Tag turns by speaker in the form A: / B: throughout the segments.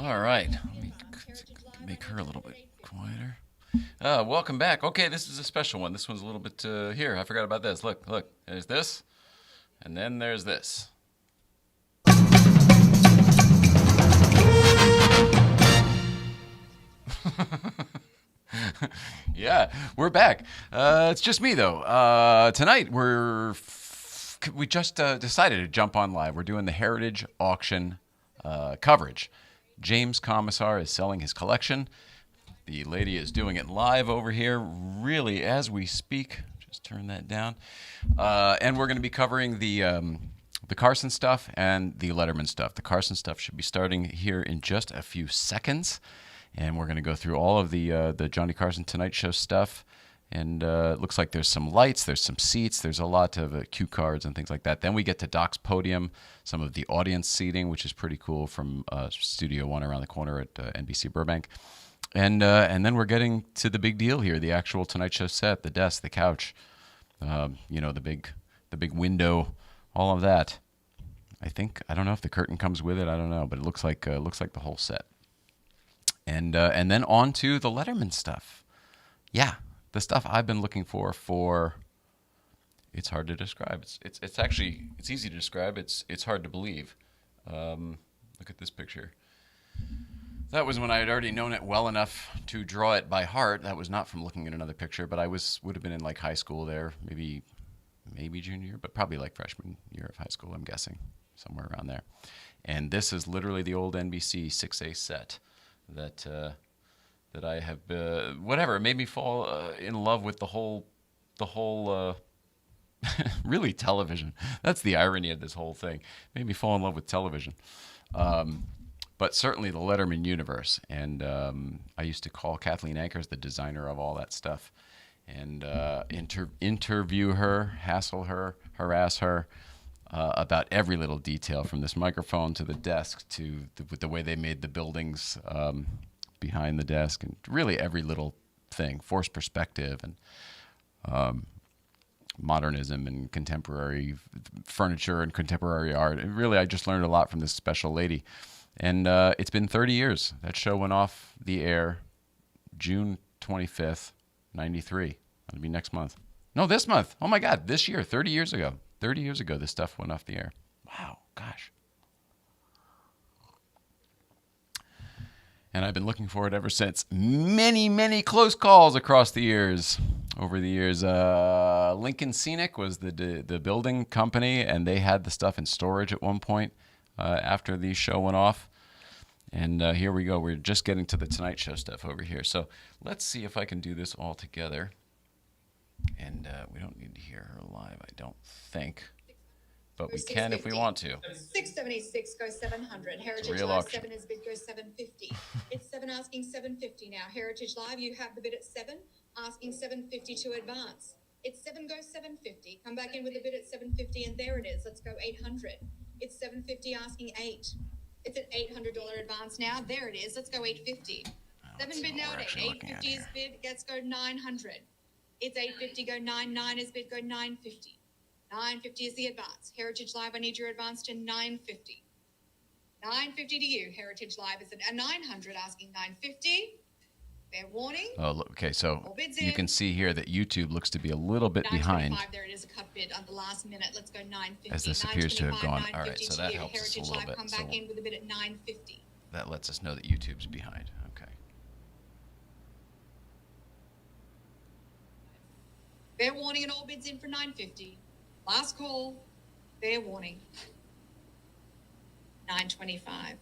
A: All right. Let me make her a little bit quieter. Welcome back. Okay, this is a special one. This one's a little bit here. I forgot about this. Look, look. There's this, and then there's this. Yeah, we're back. It's just me though. Tonight we just decided to jump on live. We're doing the Heritage Auction coverage. James Comisar is selling his collection. The lady is doing it live over here, really as we speak. Just turn that down, and we're going to be covering the Carson stuff and the Letterman stuff. The Carson stuff should be starting here in just a few seconds, and we're going to go through all of the Johnny Carson Tonight Show stuff. And it looks like there's some lights, there's some seats, there's a lot of cue cards and things like that. Then we get to Doc's podium, some of the audience seating, which is pretty cool from Studio One around the corner at NBC Burbank. And then we're getting to the big deal here, the actual Tonight Show set, the desk, the couch, the big window, all of that. I don't know if the curtain comes with it. I don't know, but it looks like the whole set. And then on to the Letterman stuff. Yeah, the stuff I've been looking for. It's hard to describe. It's actually easy to describe. It's hard to believe. Look at this picture. That was when I had already known it well enough to draw it by heart. That was not from looking at another picture, but I would have been in like high school there, maybe junior year, but probably like freshman year of high school, I'm guessing, somewhere around there. And this is literally the old NBC 6A set that I have, whatever, it made me fall in love with the whole really television. That's the irony of this whole thing. It made me fall in love with television. But certainly the Letterman universe. And I used to call Kathleen Akers, the designer of all that stuff, and interview her, hassle her, harass her about every little detail, from this microphone to the desk to the way they made the buildings behind the desk, and really every little thing, forced perspective and modernism and contemporary furniture and contemporary art. And really, I just learned a lot from this special lady. And it's been 30 years. That show went off the air June 25th, 93. That'll be next month. No, this month. Oh, my God. This year, 30 years ago. 30 years ago, this stuff went off the air. Wow. Gosh. And I've been looking for it ever since. Many, many close calls across the years. Over the years, Lincoln Scenic was the building company, and they had the stuff in storage at one point. After the show went off. And here we go. We're just getting to the Tonight Show stuff over here. So let's see if I can do this all together. And we don't need to hear her live, I don't think. But we can if we want to.
B: 676 goes 700. Heritage
A: real
B: Live
A: auction.
B: 7 is bid goes 750. It's 7 asking 750 now. Heritage Live, you have the bid at 7, asking 750 to advance. It's 7 goes 750. Come back in with a bid at 750, and there it is. Let's go 800. It's 750 asking 8. It's an $800 advance now. There it is. Let's go 850. 7 bid now at 8. 850 is bid. Let's go 900. It's 850. Go 99 is bid. Go 950. 950 is the advance. Heritage Live, I need your advance to 950. 950 to you. Heritage Live is at 900 asking 950. Fair warning.
A: Oh, look, okay, so you can see here that YouTube looks to be a little bit behind.
B: There it is, a cut bid on the last minute. Let's go 950.
A: As this appears to have gone. All right, so that helps us a little bit.
B: Come back in with a bid at 950.
A: That lets us know that YouTube's behind. Okay.
B: Fair warning, and all bids in for 950. Last call. Fair warning. 925.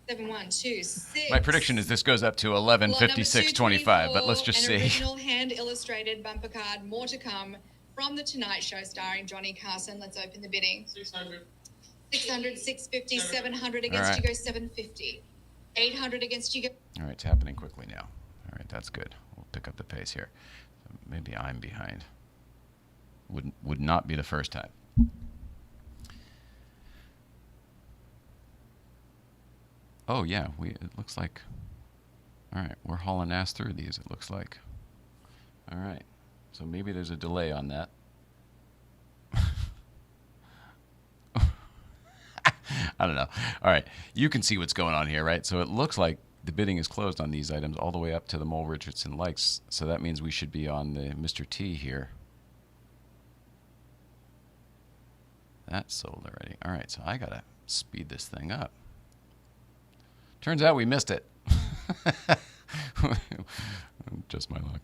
B: 7126.
A: My prediction is this goes up to 11:56:25, but let's just see.
B: An original hand-illustrated bumper card. More to come from The Tonight Show starring Johnny Carson. Let's open the bidding. 600. 600, 650, 700 against you go 750. 800 against you go.
A: All right, it's happening quickly now. All right, that's good. We'll pick up the pace here. So maybe I'm behind. Would not be the first time. Oh, yeah, it looks like, all right, we're hauling ass through these, it looks like. All right, so maybe there's a delay on that. I don't know. All right. You can see what's going on here, right? So it looks like the bidding is closed on these items all the way up to the Mole Richardson likes. So that means we should be on the Mr. T here. That's sold already. All right. So I got to speed this thing up. Turns out we missed it. Just my luck.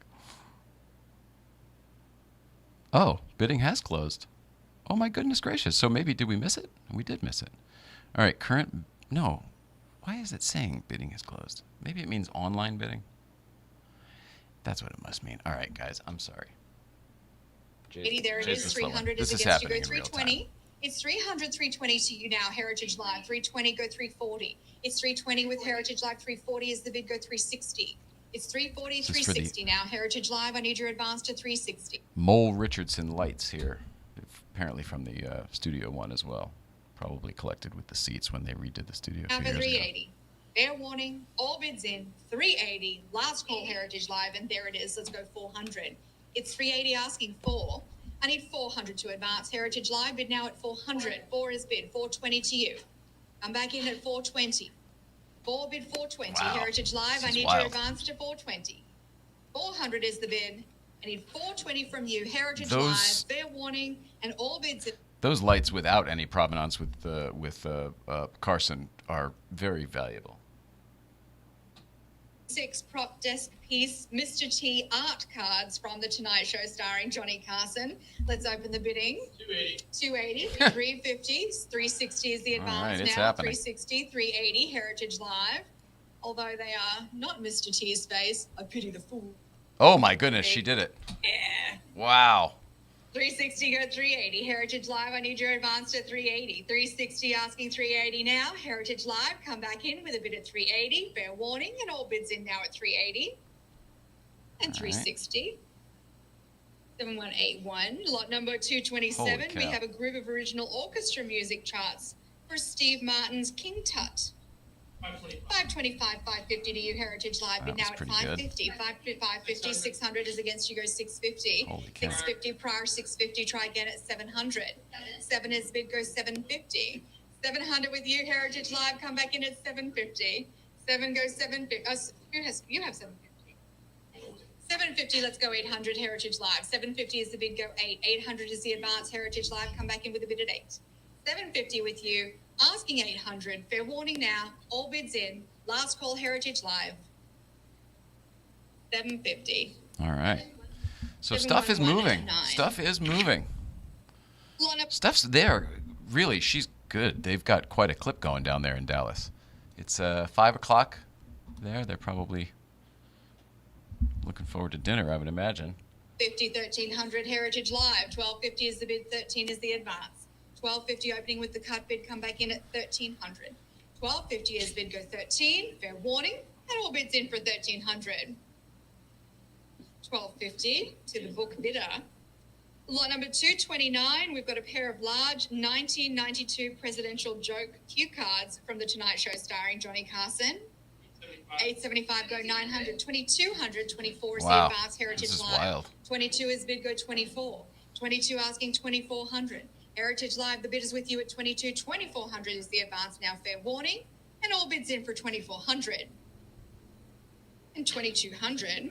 A: Oh, bidding has closed. Oh my goodness gracious. So maybe did we miss it? We did miss it. All right, current, no. Why is it saying bidding is closed? Maybe it means online bidding? That's what it must mean. All right, guys, I'm sorry.
B: Katie, there it is. 300 is against you. Go 320. It's 300, 320 to you now. Heritage Live, 320, go 340. It's 320 with Heritage Live, 340 is the bid, go 360. It's 340, 360 now. Heritage Live, I need your advance to 360.
A: Mole Richardson lights here, apparently from the Studio One as well. Probably collected with the seats when they redid the studio.
B: Now for 380. Fair warning, all bids in, 380. Last call Heritage Live, and there it is. Let's go 400. It's 380 asking 4. I need 400 to advance. Heritage Live, bid now at 400. 4 is bid, 420 to you. I'm back in at 420. 4 bid 420. Wow. Heritage Live, I need your advance to 420. 400 is the bid. I need 420 from you. Heritage Live, fair warning, and all bids.
A: Those lights without any provenance with Carson are very valuable.
B: 6 prop desk piece Mr. T art cards from The Tonight Show starring Johnny Carson. Let's open the bidding. 280, 350, 360 is the advance
A: right, it's
B: now.
A: happening.
B: 360, 380, Heritage Live. Although they are not Mr. T's face, I pity the fool.
A: Oh my goodness, she did it.
B: Yeah.
A: Wow.
B: 360, go 380. Heritage Live, I need your advance to 380. 360 asking 380 now. Heritage Live, come back in with a bid at 380. Fair warning, and all bids in now at 380. And 360. 7181. Lot number 227. We have a group of original orchestra music charts for Steve Martin's King Tut. 525, 550 to you, Heritage Live. Bid now at 550. 550, 600 is against you, go 650. 650 prior, 650, try again at 700. 7 is bid, go 750. 700 with you, Heritage Live, come back in at 750. 7 goes 750. You have 750. 750, let's go 800, Heritage Live. 750 is the bid, go 8. 800 is the advance, Heritage Live, come back in with a bid at 8. 750 with you. Asking 800. Fair warning now. All bids in. Last call, Heritage Live. 750.
A: All right. So stuff is moving. Stuff is moving. Stuff's there. Really, she's good. They've got quite a clip going down there in Dallas. It's 5 o'clock there. They're probably looking forward to dinner, I would imagine.
B: 50, 1300, Heritage Live. 1250 is the bid, 13 is the advance. 1250 opening with the cut bid, come back in at 1300. 1250 is bid, go 13. Fair warning, and all bids in for 1300. 1250 to the book bidder. Lot number 229, we've got a pair of large 1992 presidential joke cue cards from The Tonight Show starring Johnny Carson. 875 go 900, 2200, 24 is the advance, Heritage Live.
A: Wild.
B: 22 is bid, go 24. 22 asking 2400. Heritage Live, the bid is with you at 22. 2400 is the advance now, fair warning. And all bids in for 2400. And 2200.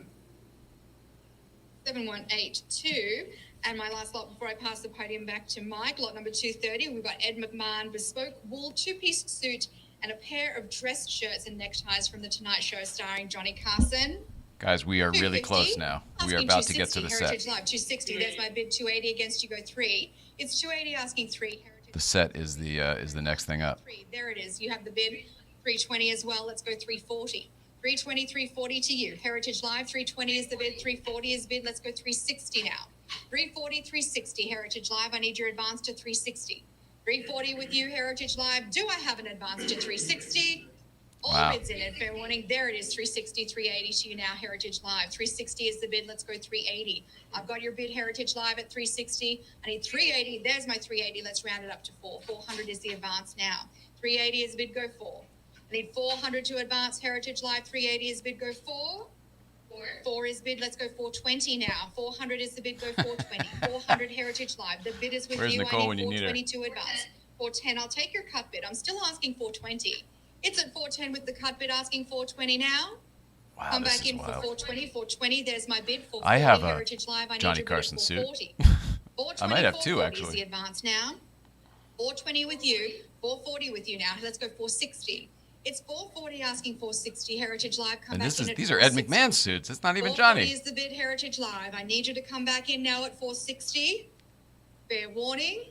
B: 7182. And my last lot before I pass the podium back to Mike, lot number 230. We've got Ed McMahon bespoke wool 2-piece suit and a pair of dress shirts and neckties from The Tonight Show starring Johnny Carson.
A: Guys, we are really close now. We are about to get to the set.
B: Heritage Live, 260. There's my bid, 280 against you, go 3. It's 280 asking 3.
A: The set is the next thing up.
B: 3. There it is. You have the bid, 320 as well. Let's go 340. 320, 340 to you. Heritage Live, 320 is the bid, 340 is bid. Let's go 360 now. 340, 360. Heritage Live, I need your advance to 360. 340 with you, Heritage Live. Do I have an advance to 360? All bids in it. Fair warning. There it is. 360, 380 to you now, Heritage Live. 360 is the bid. Let's go 380. I've got your bid, Heritage Live, at 360. I need 380. There's my 380. Let's round it up to 4. 400 is the advance now. 380 is bid, go 4. I need 400 to advance, Heritage Live. 380 is bid, go 4. 4 is bid. Let's go 420 now. 400 is the bid, go 420. 400 Heritage Live. The bid is with
A: Where's
B: you.
A: Nicole
B: I
A: when
B: need
A: you need her?
B: 420 to advance. 410. I'll take your cut bid. I'm still asking 420. It's at 410 with the cut bid, asking 420 now.
A: Wow,
B: Come
A: this
B: back
A: is
B: in
A: wild.
B: for 420. 420. There's my bid for 440.
A: I have a
B: Heritage Live. I need
A: Johnny
B: your bid
A: Carson
B: at
A: suit.
B: 440. 420,
A: I might have two,
B: 440
A: actually.
B: is the advance now. 420 with you. 440 with you now. Let's go 460. It's 440 asking 460. Heritage Live. Come
A: And
B: back in at
A: these are Ed
B: 460.
A: McMahon suits. It's not even
B: 440
A: Johnny.
B: is the bid, Heritage Live. I need you to come back in now at 460. Fair warning.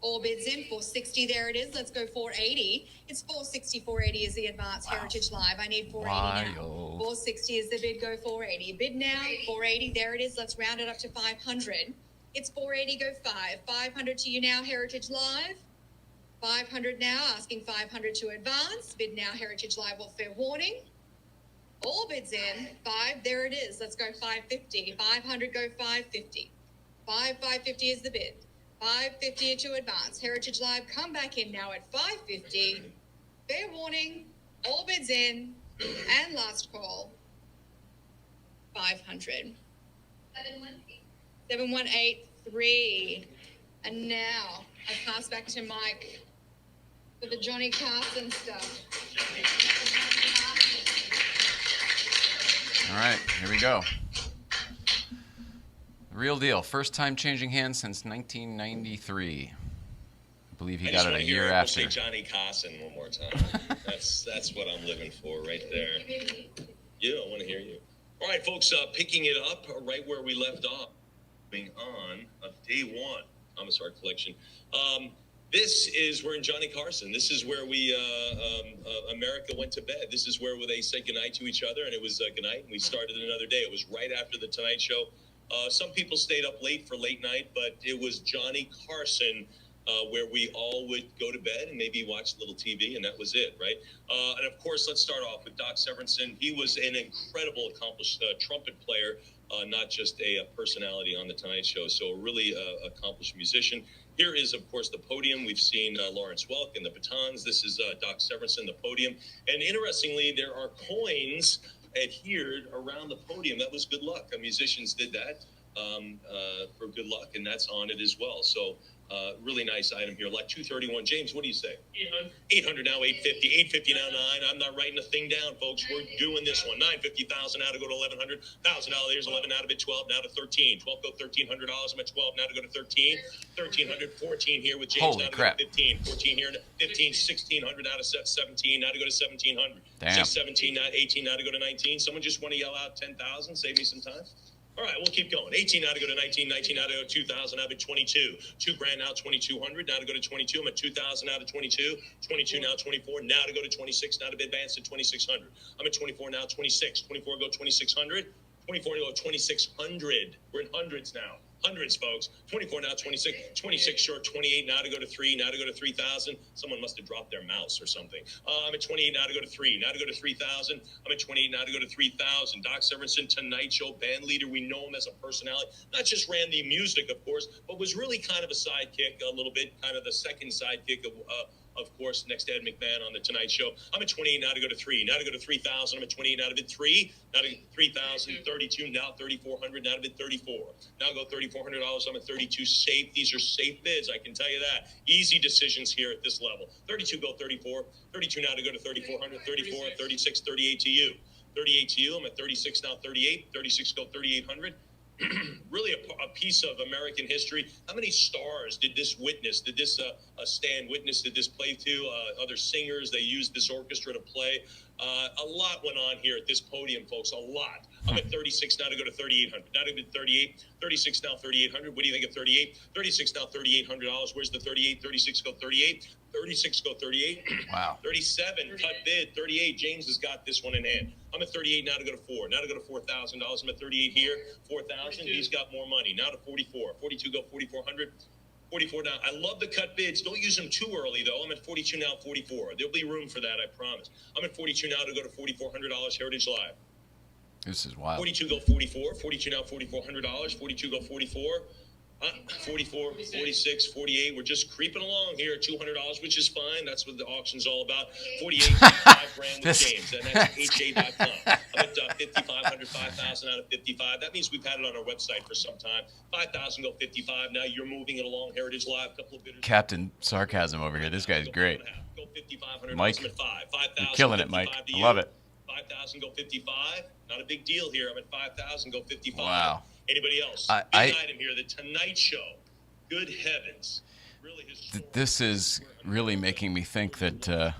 B: All bids in, 460, there it is. Let's go 480. It's 460, 480 is the advance. Wow. Heritage Live. I need 480 now. 460 is the bid, go 480. Bid now, 480, there it is. Let's round it up to 500. It's 480, go 5. 500 to you now, Heritage Live. 500 now, asking 500 to advance. Bid now, Heritage Live, or fair warning. All bids in, 5, there it is. Let's go 550. 500, go 550. 550 is the bid. 550 to advance. Heritage Live, come back in now at 550. Fair warning, all bids in, and last call, 500. 7183. And now I pass back to Mike for the Johnny Carson stuff.
A: All right, here we go. Real deal. First time changing hands since 1993. I believe he got it a year after.
C: Say Johnny Carson one more time. That's what I'm living for right there. Yeah, I want to hear you. All right, folks, picking it up right where we left off. Moving on of day one, Comisar Collection. We're in Johnny Carson. This is where America went to bed. This is where they said goodnight to each other, and it was goodnight, and we started another day. It was right after the Tonight Show. Some people stayed up late for late night, but it was Johnny Carson where we all would go to bed and maybe watch a little TV, and that was it, right? And of course, let's start off with Doc Severinsen. He was an incredible, accomplished trumpet player, not just a personality on the Tonight Show, so a really accomplished musician. Here is, of course, the podium. We've seen Lawrence Welk and the batons. This is Doc Severinsen, the podium. And interestingly, there are coins adhered around the podium. That was good luck. Musicians did that for good luck, and that's on it as well. So really nice item here. Lot 231. James, what do you say? 800. 800 now, 850. 850 now, 9. I'm not writing a thing down, folks. We're doing this one. 950,000 now to go to 1,100. $1,000. There's 11 now to bid 12. Now to 13. 12 go $1,300. I'm at 12 now to go to 13. 1,300. 14 here with James.
A: Holy
C: now to
A: crap.
C: go to 15. 14 here. 15. 1,600 now to 17. Now to go to 1,700.
A: Damn.
C: 17 now, 18 now to go to 19. Someone just want to yell out 10,000. Save me some time. All right, we'll keep going. 18 now to go to 19, 19 now to go to 2,000, now to 22. $2,000 now, 2,200, now to go to 22. I'm at 2,000 now to 22. 22 now, 24, now to go to 26, now to bid advance to 2,600. I'm at 24 now, 26. 24 go 2,600. 24 go 2,600. We're in hundreds now. Hundreds, folks. 24 now, 26. 26 short, 28 now to go to 3, now to go to 3,000. Someone must have dropped their mouse or something. I'm at 28 now to go to 3, now to go to 3,000. I'm at 28 now to go to 3,000. Doc Severinsen, Tonight Show band leader. We know him as a personality. Not just ran the music, of course, but was really kind of a sidekick a little bit, kind of the second sidekick of course, next to Ed McMahon on the Tonight Show. I'm at 28 now to go to 3, now to go to 3,000. I'm at 28 now to bid 3, now to 3,000, 32, now 3,400, now to bid 34. Now go $3,400. I'm at 32 safe. These are safe bids, I can tell you that. Easy decisions here at this level. 32 go 34, 32 now to go to 3,400, 34, 36, 38 to you. 38 to you. I'm at 36 now, 38, 36 go 3,800. Really a piece of American history. How many stars did this witness? Did this stand witness? Did this play to? Other singers, they used this orchestra to play. A lot went on here at this podium, folks, a lot. I'm at 36 now to go to 3,800. Now to go to 38. 36 now, 3,800. What do you think of 38? 36 now, $3,800. Where's the 38? 36 go 38. 36 go 38.
A: Wow.
C: 37 cut bid. 38. James has got this one in hand. I'm at 38 now to go to 4. Now to go to $4,000. I'm at 38 here. 4,000. He's got more money. Now to 44. 42 go 4,400. 44 now. I love the cut bids. Don't use them too early, though. I'm at 42 now, 44. There'll be room for that, I promise. I'm at 42 now to go to $4,400 Heritage Live.
A: This is wild.
C: 42 go 44. 42 now, $4,400. 42 go 44. 44, 46, 48. We're just creeping along here at $200, which is fine. That's what the auction's all about. 48, 5 grand with James, and that's HA.com. I'm at 5,500, 5,000 out of 55. That means we've had it on our website for some time. 5,000 go 55. Now you're moving it along. Heritage Live, couple of bidders.
A: Captain Sarcasm over here. This guy's great.
C: Go 5,500.
A: Mike,
C: I'm at 5,000.
A: you're killing it, Mike. I love it.
C: 5,000 go 55. Not a big deal here. I'm at 5,000 go 55.
A: Wow.
C: Anybody else? Big item here, the Tonight Show. Good heavens. Really
A: this is really making me think that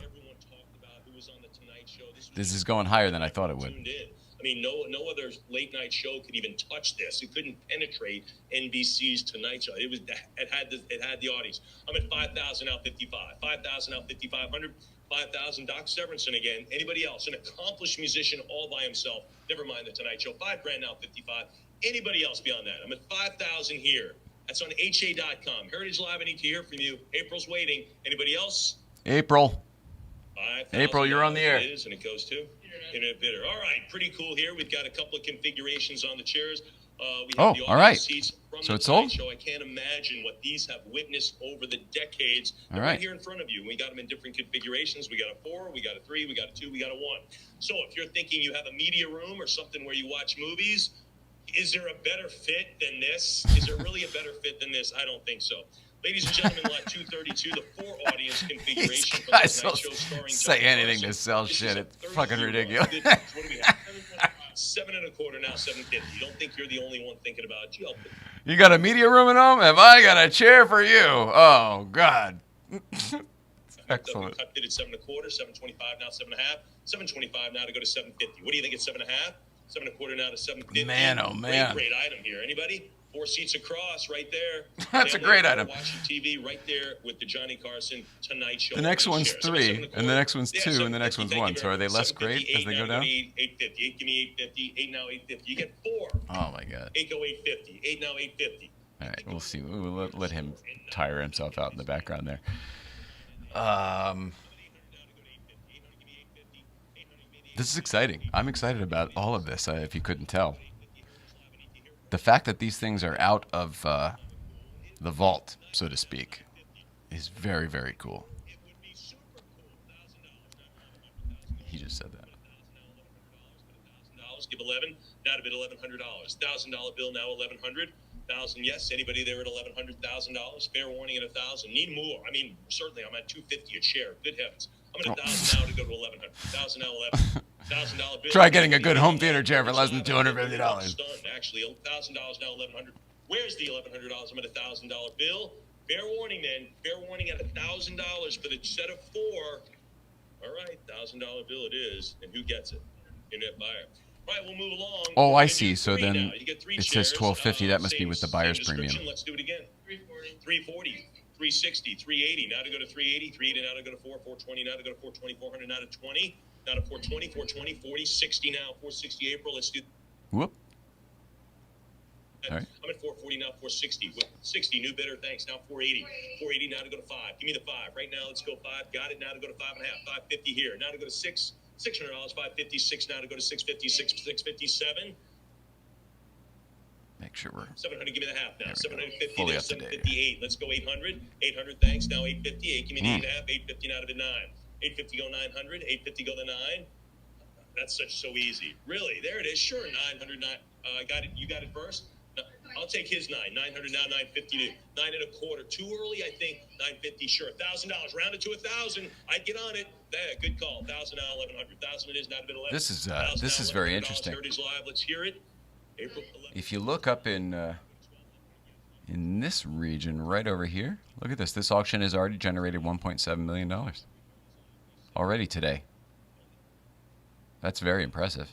A: this is going higher than I thought it would.
C: I mean, no other late night show could even touch this. It couldn't penetrate NBC's Tonight Show. It had the audience. I'm at 5,000 out 55. 5,000 out 5,500. 5,000. Doc Severinsen again. Anybody else? An accomplished musician all by himself. Never mind the Tonight Show. 5 grand out 55. Anybody else beyond that? I'm at 5,000 here. That's on HA.com. Heritage Live, I need to hear from you. April's waiting. Anybody else?
A: April.
C: April,
A: you're on the air.
C: It is, and it goes to Internet Bidder. All right, pretty cool here. We've got a couple of configurations on the chairs. We have the
A: all right.
C: Seats from
A: So
C: the
A: it's sold?
C: Show. I can't imagine what these have witnessed over the decades.
A: All
C: They're
A: right.
C: here in front of you. We got them in different configurations. We got a 4, we got a 3, we got a 2, we got a 1. So if you're thinking you have a media room or something where you watch movies, is there a better fit than this? Is there really a better fit than this? I don't think so. Ladies and gentlemen, lot 232, the 4-audience configuration.
A: These guys will say anything to sell shit. It's fucking ridiculous.
C: What do we have? 7 1/4 now, 750. You don't think you're the only one thinking about it.
A: You got a media room at home? Have I got a chair for you? Oh, God. Excellent.
C: We cut it at 7 1/4, 725 now, 7 1/2, 725 now to go to 750. What do you think at 7 1/2? 7 1/4 now to 750.
A: Man, oh man.
C: Great item here. Anybody? 4 seats across, right there.
A: That's a great item.
C: Watching TV right there with the Johnny Carson Tonight Show.
A: The next one's
C: shares.
A: 3, and the next one's 2, and the next one's 1. So are they less great as they go down?
C: 850. 8 give me 850. 8 now 850. You get 4.
A: Oh my God.
C: 8 go 850. 8 now 850.
A: All right, we'll see. We'll let him tire himself out in the background there. This is exciting. I'm excited about all of this, if you couldn't tell. The fact that these things are out of the vault, so to speak, is very, very cool. He just said that.
C: Give 11. Now to bid $1,100. $1,000 bill now 1,100. 1,000. Yes. Anybody there at $1,100? $1,000. Fair warning at 1,000. Need more. I mean, certainly. I'm at $250 a share. Good heavens. I'm at 1,000 now to go to 1,100. 1,000 now 11. $1,000 bill.
A: Try getting a good home theater chair for less than $250.
C: Stunned, actually. $1,000 now 1,100. Where's the $1,100? I'm at $1,000 bill. Fair warning, then. Fair warning at $1,000 for the set of 4. All right, $1,000 bill it is. And who gets it? Internet buyer. All right, we'll move along.
A: Oh, I see. So then
C: it
A: says $1,250. That must be with the buyer's premium.
C: Let's do it again. 340, 360, 380. Now to go to 380, 380. Now to go to 420. Now to go to 420, 400. Now to 20. Now to 420, 420, 40, 60 now. 460 April. Let's do.
A: Whoop. All right.
C: I'm at 440 now. 460. 60 new bidder. Thanks. Now 480. 480 now to go to 5. Give me the 5 right now. Let's go 5. Got it. Now to go to 5.5. 550 here. Now to go to 6. $600, 556 now to go to 650, 657.
A: Make sure we're
C: 700. Give me the half now. 750
A: fully
C: there,
A: up to date.
C: 758. Let's go 800. 800. Thanks. Now 850. 8. Give me the 8.5. 850 now to bid 9. 850 go 900. 850 go to 9. That's so easy. Really? There it is. Sure. 900. I got it. You got it first. No, I'll take his 9. 900 now. 950. 9 1/4. Too early, I think. 950. Sure. $1,000. Round it to 1,000. I'd get on it. There. Good call. 1,000 now. 1,100. 1,000 it is. Now to bid 11.
A: This is very interesting.
C: Heritage Live. Let's hear it. April 11th.
A: If you look up in this region right over here, look at this. This auction has already generated $1.7 million already today. That's very impressive.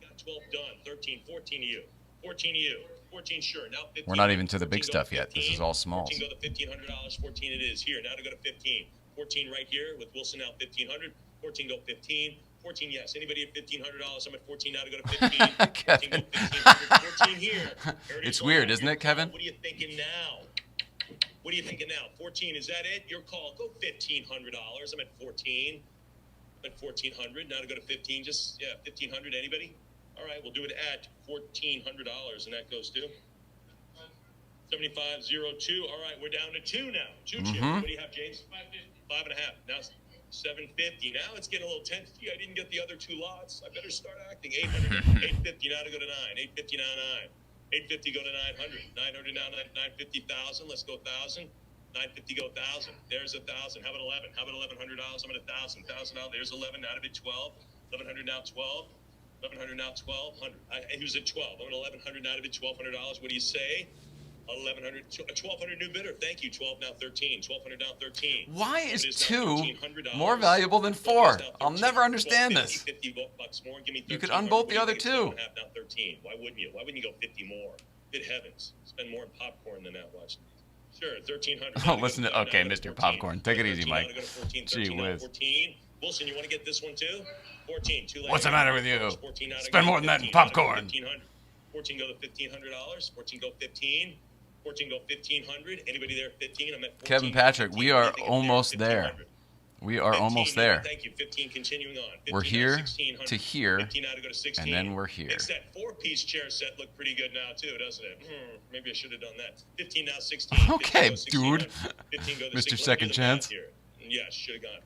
C: Got 12 done. 13, 14 to you. 14 to you. 14 sure. Now 15.
A: We're not even to the big
C: 14
A: stuff
C: go to
A: yet. This
C: 15.
A: is all smalls.
C: 14 go to $1,500. 14 it is here. Now to go to 15. 14 right here with Wilson now 1,500. 14 go 15. 14 yes. Anybody at $1,500? I'm at 14 now to go to 15. 14 go 1,500. 14 here.
A: It's weird, isn't it, Kevin?
C: What are you thinking now? What are you thinking now? 14, is that it? Your call. Go $1,500. I'm at 14. I'm at 1,400. Now to go to 15. Just, 1,500. Anybody? All right, we'll do it at $1,400, and that goes to 7502. All right, we're down to 2 now. 2 chips. What do you have, James? 5.5. Now 750. Now it's getting a little tense. I didn't get the other 2 lots. I better start acting. 800. 850 now to go to 9. 850 now 9. 850 go to 900. 900 now 950,000. Let's go 1,000. 950 go 1,000. There's 1,000. How about 11? How about $1,100? I'm at 1,000. $1,000. There's 11. Now to be 12. 1,100 now 12. 1,100 now 1,200. He was at 12. I'm at 1,100 now to be $1,200. What do you say? 1,100, 1,200 new bidder. Thank you. 12 now 13. 1,200 now 13.
A: Why is 2 more valuable than 4? I'll never understand this.
C: 50 bucks more. Give me 13.
A: You could unbolt the other 2.
C: 12.5 now 13. Why wouldn't you? Why wouldn't you go 50 more? Good heavens. Spend more on popcorn than that. Watch. Sure, 1,300.
A: Oh, listen to okay, Mr. Popcorn. Take it easy, Mike.
C: 14,
A: Gee whiz.
C: 14. Wilson, you want to get this one too? 14. Too late.
A: What's the matter with you?
C: 14
A: Spend more than that in popcorn.
C: 14 go to $1,500. 14 go 15. 14 go 1,500. Anybody there? 15. I'm at 14.
A: Kevin Patrick, we are almost there. We are almost there.
C: Thank you. 15. Continuing on. 15
A: We're here
C: 1600.
A: to here,
C: 15 now to go to 16.
A: and then we're here.
C: Makes that 4-piece chair set look pretty good now too, doesn't it? Maybe I should have done that. 15 now 16.
A: Okay,
C: 15
A: dude.
C: 15 go to
A: Mr.
C: 16.
A: Second Chance.
C: Yes, should have gone.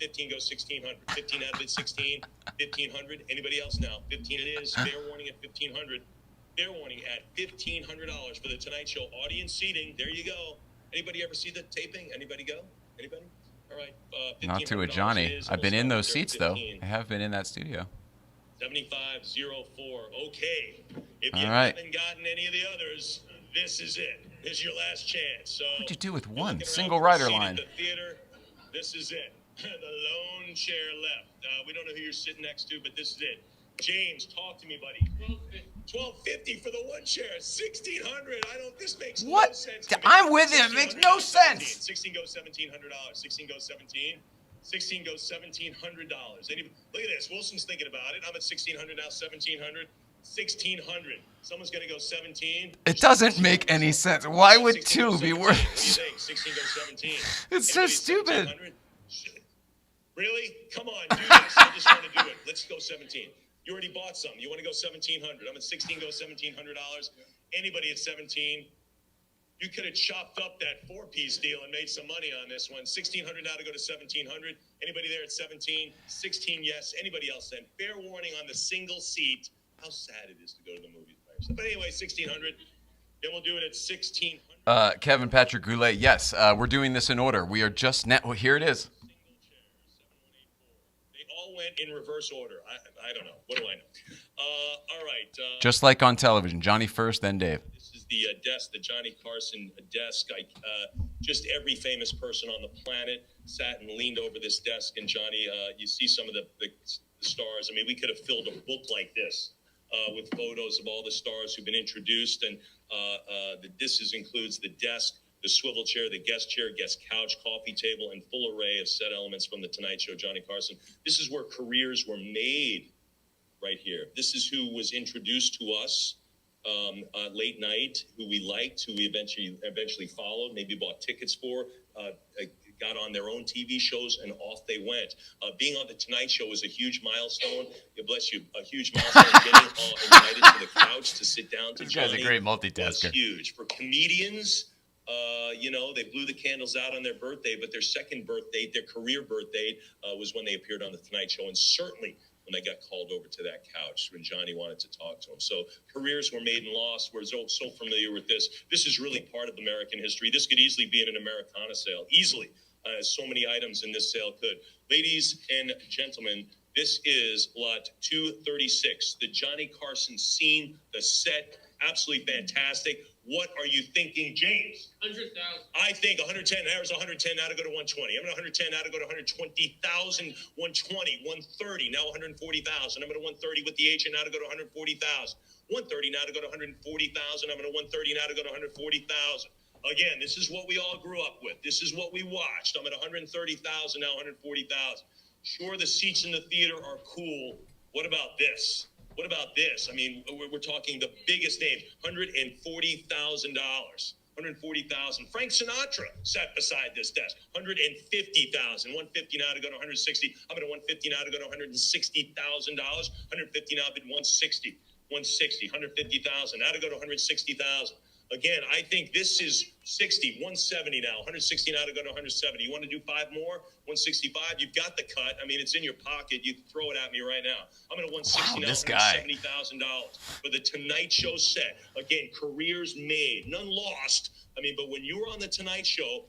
C: 15 goes 1,600. 15 out of it, 16. 1,500. Anybody else now? 15 it is. Fair warning at 1,500. Fair warning at $1,500 for the Tonight Show audience seating. There you go. Anybody ever see the taping? Anybody go? Anybody? All right.
A: Not to a Johnny. I've been in those seats, though. I have been in that studio.
C: 7504. Okay. If you
A: All right.
C: haven't gotten any of the others, this is it. This is your last chance. So
A: What'd you do with
C: you're
A: one
C: looking
A: single
C: around for a
A: rider
C: seat at
A: line?
C: The theater. This is it. The lone chair left. We don't know who you're sitting next to, but this is it. James, talk to me, buddy. $1,250 for the one chair. $1,600. This makes
A: What?
C: no sense. to me.
A: I'm with you. It makes no
C: 16
A: sense.
C: 16 goes $1,700. 16 goes 17. 16 goes $1,700. Look at this. Wilson's thinking about it. I'm at 1,600 now. 1,700. 1,600. Someone's gonna go 17.
A: It doesn't make any sense. Why would 2 be worse?
C: 16 goes 17.
A: It's so stupid.
C: 1,700? Really? Come on, do this. I just want to do it. Let's go 17. You already bought some. You want to go 1,700. I'm at 16. Go $1,700. Anybody at 17? You could have chopped up that 4-piece deal and made some money on this one. 1,600 now to go to 1,700. Anybody there at 17? 16, yes. Anybody else then? Fair warning on the single seat. How sad it is to go to the movies by yourself. But anyway, 1,600. Then we'll do it at 1,600.
A: Kevin Patrick Goulet, yes, we're doing this in order. We are just now. Well, here it is.
C: They all went in reverse order. I don't know. What do I know? All right.
A: Just like on television. Johnny first, then Dave.
C: This is the desk, the Johnny Carson desk. Just every famous person on the planet sat and leaned over this desk. And Johnny, you see some of the stars. I mean, we could have filled a book like this with photos of all the stars who've been introduced. And this includes the desk, the swivel chair, the guest couch, coffee table, and full array of set elements from The Tonight Show, Johnny Carson. This is where careers were made right here. This is who was introduced to us late night, who we liked, who we eventually followed, maybe bought tickets for, got on their own TV shows, and off they went. Being on The Tonight Show was a huge milestone. God bless you. A huge milestone. Getting invited to the couch to sit down to
A: This guy's
C: Johnny
A: a great
C: was
A: multitasker.
C: huge. For comedians, they blew the candles out on their birthday, but their second birthday, their career birthday, was when they appeared on The Tonight Show, and certainly when they got called over to that couch when Johnny wanted to talk to him. So careers were made and lost. We're so familiar with this. This is really part of American history. This could easily be in an Americana sale, easily, as so many items in this sale could. Ladies and gentlemen, this is lot 236, the Johnny Carson scene, the set, absolutely fantastic. What are you thinking, James?
D: 100,000.
C: I think 110. There's 110 now to go to 120. I'm at 110 now to go to 120,000, 120, 130, now 140,000. I'm at 130 with the agent now to go to 140,000. 130 now to go to 140,000. I'm at 130 now to go to 140,000. Again, this is what we all grew up with. This is what we watched. I'm at 130,000 now, 140,000. Sure, the seats in the theater are cool. What about this? What about this? I mean, we're talking the biggest names, $140,000. 140,000. Frank Sinatra sat beside this desk. 150,000. 150 now to go to 160. I'm at 150 now to go to $160,000. 150 now bid 160. 160. 150,000 now to go to 160,000. Again, I think this is 60, 170 now, 160 now to go to 170. You want to do 5 more? 165. You've got the cut. I mean, it's in your pocket. You throw it at me right now. I'm at a 160 now,
A: this guy.
C: $170,000 for the Tonight Show set. Again, careers made, none lost. I mean, but when you were on the Tonight Show,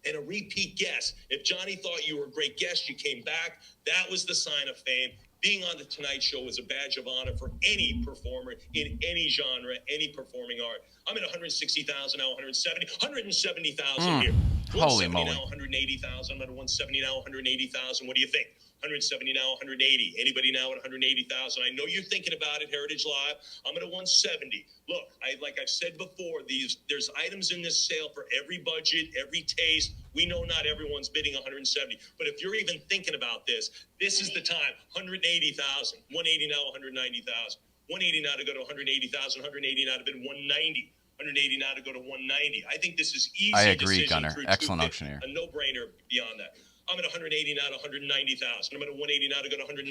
C: and a repeat guest. If Johnny thought you were a great guest, you came back. That was the sign of fame. Being on the Tonight Show was a badge of honor for any performer in any genre, any performing art. I'm at 160,000 now, 170,000 here.
A: Holy
C: 170
A: moly.
C: now, 180,000. I'm at 170 now, 180,000. What do you think? 170 now, 180. Anybody now at 180,000? I know you're thinking about it, Heritage Live. I'm at a 170. Look, like I've said before, there's items in this sale for every budget, every taste. We know not everyone's bidding 170, but if you're even thinking about this is the time. 180,000, 180 now, 190,000, 180 now to go to 180,000, 180 now to bid 190. 180 now to go to 190. I think this is easy.
A: I agree,
C: decision
A: Gunner.
C: through
A: Excellent
C: 250.
A: auctioneer.
C: A no-brainer beyond that. I'm at 180 now to 190,000. I'm at a 180 now to go to 190,000.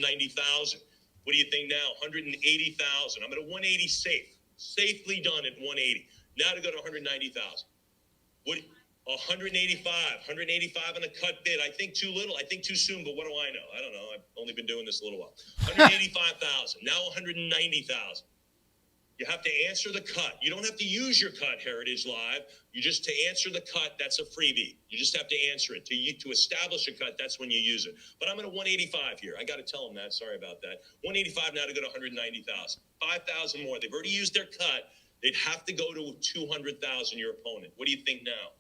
C: What do you think now? 180,000. I'm at a 180 safe. Safely done at 180. Now to go to 190,000. What? 185 on a cut bid. I think too little. I think too soon, but what do I know? I don't know. I've only been doing this a little while. 185,000. Now 190,000. You have to answer the cut. You don't have to use your cut, Heritage Live. You just to answer the cut, that's a freebie. You just have to answer it. To establish a cut, that's when you use it. But I'm at a 185 here. I got to tell them that. Sorry about that. 185 now to go to 190,000. 5,000 more. They've already used their cut. They'd have to go to 200,000, your opponent. What do you think now?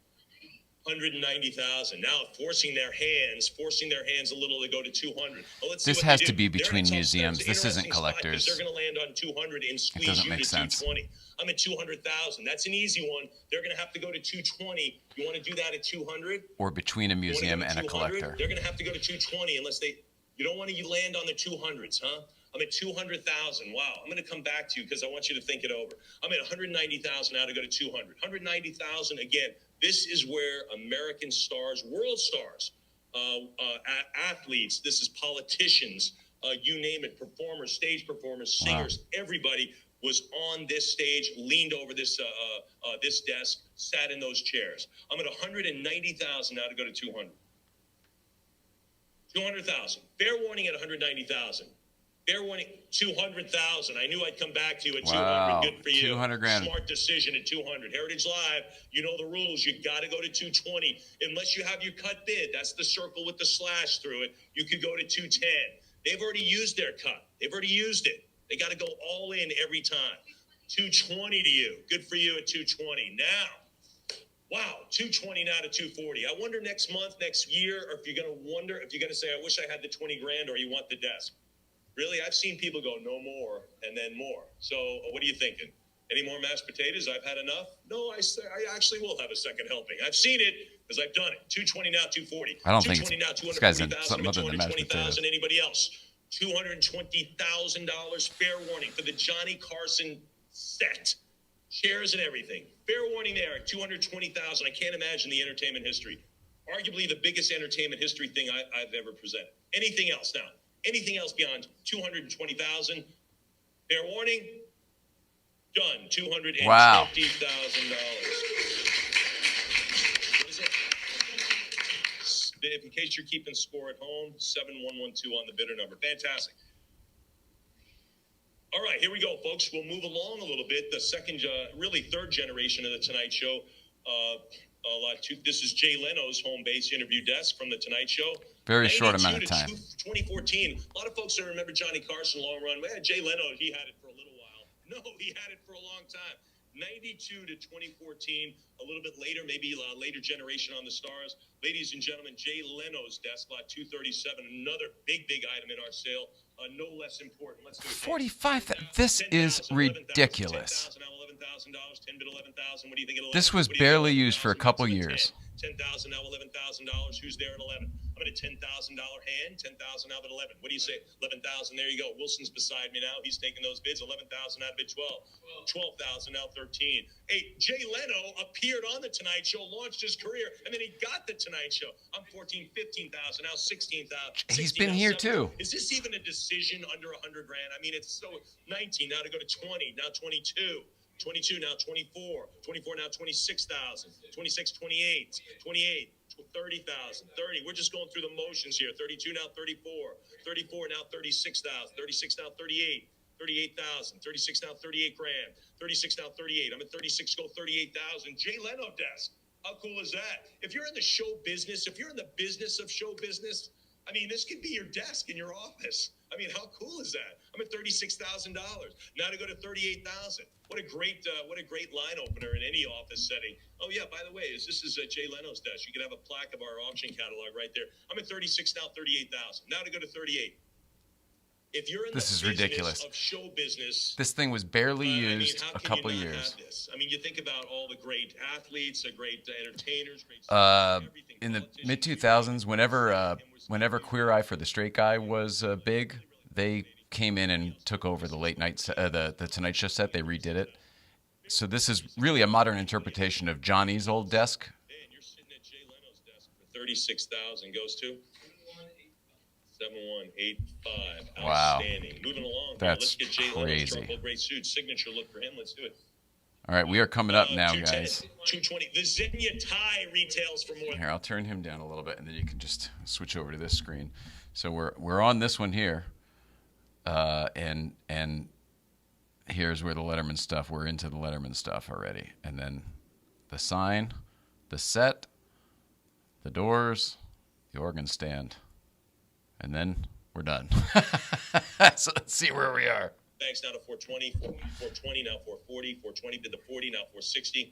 C: 190,000. Now forcing their hands a little to go to 200. Well, let's see
A: This
C: what
A: has
C: they
A: to
C: do.
A: be
C: They're
A: between
C: in a tough
A: museums.
C: spot.
A: This isn't
C: Interesting spot, 'cause
A: collectors.
C: They're going to land on 200 and squeeze
A: doesn't
C: you
A: make
C: to
A: sense.
C: 220. I'm at 200,000. That's an easy one. They're going to have to go to 220. You want to do that at 200?
A: Or between a museum and a
C: 200?
A: collector.
C: They're going to have to go to 220 unless you don't want to land on the 200s, huh? I'm at 200,000. Wow. I'm going to come back to you because I want you to think it over. I'm at 190,000 now to go to 200. 190,000 again. This is where American stars, world stars, athletes, this is politicians, you name it, performers, stage performers, singers, everybody was on this stage, leaned over this desk, sat in those chairs. I'm at 190,000 now to go to 200. 200,000. Fair warning at 190,000. Fair warning, 200,000. I knew I'd come back to you at
A: Wow.
C: 200. Good for you.
A: 200 grand.
C: Smart decision at 200. Heritage Live, you know the rules. You got to go to 220. Unless you have your cut bid, that's the circle with the slash through it. You could go to 210. They've already used their cut. They've already used it. They got to go all in every time. 220 to you. Good for you at 220. Now, wow, 220 now to 240. I wonder next month, next year, or if you're going to say, I wish I had the 20 grand, or you want the desk. Really, I've seen people go no more and then more. So what are you thinking? Any more mashed potatoes? I've had enough. No, I actually will have a second helping. I've seen it because I've done it. 220 now, 240.
A: I don't think
C: 220 now,
A: this guy's in
C: 240,000.
A: something other than mashed potatoes.
C: Anybody else? $220,000 fair warning for the Johnny Carson set. Chairs and everything. Fair warning there at 220,000. I can't imagine the entertainment history. Arguably the biggest entertainment history thing I've ever presented. Anything else now? Anything else beyond 220,000? Fair warning? Done. $250,000.
A: Wow.
C: What is it? In case you're keeping score at home, 7112 on the bidder number. Fantastic. All right, here we go, folks. We'll move along a little bit. The second, really third generation of the Tonight Show. This is Jay Leno's home base interview desk from the Tonight Show.
A: Very short amount of time.
C: 2014. A lot of folks don't remember Johnny Carson long run. Man, Jay Leno, he had it for a little while. No, he had it for a long time. 92 to 2014, a little bit later, maybe a later generation on the stars. Ladies and gentlemen, Jay Leno's desk, lot 237, another big item in our sale. No less important. Let's do it.
A: 45. This is ridiculous.
C: $10,000 now, $11,000. 10 bid 11,000. What do you think?
A: This was barely used for a couple years.
C: 10,000 now, $11,000. Who's there at 11? I'm at a $10,000 hand. 10,000 now at 11. What do you say? 11,000. There you go. Wilson's beside me now. He's taking those bids. 11,000 out of bid 12. 12,000 now 13. Hey, Jay Leno appeared on the Tonight Show, launched his career, and then he got the Tonight Show. I'm 14, 15,000 now 16,000.
A: He's been here too.
C: Is this even a decision under 100 grand? I mean, it's so 19 now to go to 20, now 22. 22 now 24. 24 now 26,000. 26, 28. 28. 30,000. 30. We're just going through the motions here. 32 now 34. 34 now 36,000. 36 now 38. 38,000. 36 now 38 grand. 36 now 38. I'm at 36, go 38,000. Jay Leno desk. How cool is that? If you're in the show business, if you're in the business of show business, I mean, this could be your desk in your office. I mean, how cool is that? I'm at $36,000. Now to go to 38,000. What a great line opener in any office setting. Oh yeah, by the way, this is Jay Leno's desk. You can have a plaque of our auction catalog right there. I'm at 36 now, 38,000. Now to go to 38. If you're in
A: This is
C: the business
A: ridiculous.
C: of show business,
A: This thing was barely used
C: how
A: a
C: can
A: couple
C: you not
A: years.
C: have this? I mean, you think about all the great athletes, the great entertainers, great everything.
A: In the
C: Politicians,
A: mid 2000s, whenever Queer Eye for the Straight Guy was big, they came in and took over the late night, the Tonight Show set. They redid it. So this is really a modern interpretation of Johnny's old desk.
C: Man, you're sitting at Jay Leno's desk for 36,000. Goes to 7185.
A: Wow.
C: Outstanding. Moving along.
A: That's
C: Let's get Jay Leno's
A: crazy.
C: Charcoal Gray suit signature look for him. Let's do it.
A: All right, we are coming up now,
C: 210,
A: guys.
C: 220. The Xenia tie retails for more.
A: Here, I'll turn him down a little bit, and then you can just switch over to this screen. So we're on this one here, and here's where the Letterman stuff. We're into the Letterman stuff already, and then the sign, the set, the doors, the organ stand, and then we're done. So let's see where we are.
C: Thanks now to 420, 420 now 440, 420 bid the 40 now 460.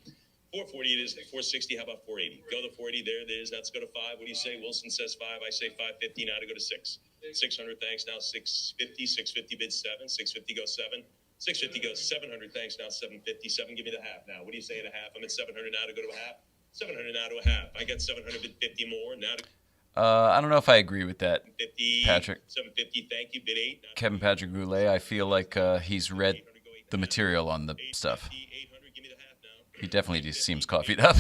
C: 440 it is, 460, how about 480? Go to 480, there it is. Let's go to 5. What do you say? Wilson says 5, I say 550, now to go to 6. 600, thanks, now 650, 650 bid 7, 650 goes 7. 650 goes 700, thanks, now 750, 7, give me the half now. What do you say at a half? I'm at 700 now to go to a half. 700 now to a half. I got 700 bid 50 more, now to
A: I don't know if I agree with that,
C: 50,
A: Patrick.
C: 750, thank you, bid 8.
A: Kevin Patrick Goulet, I feel like he's read the material on the stuff.
C: 800, give me the half now.
A: He definitely just seems coffeeed up.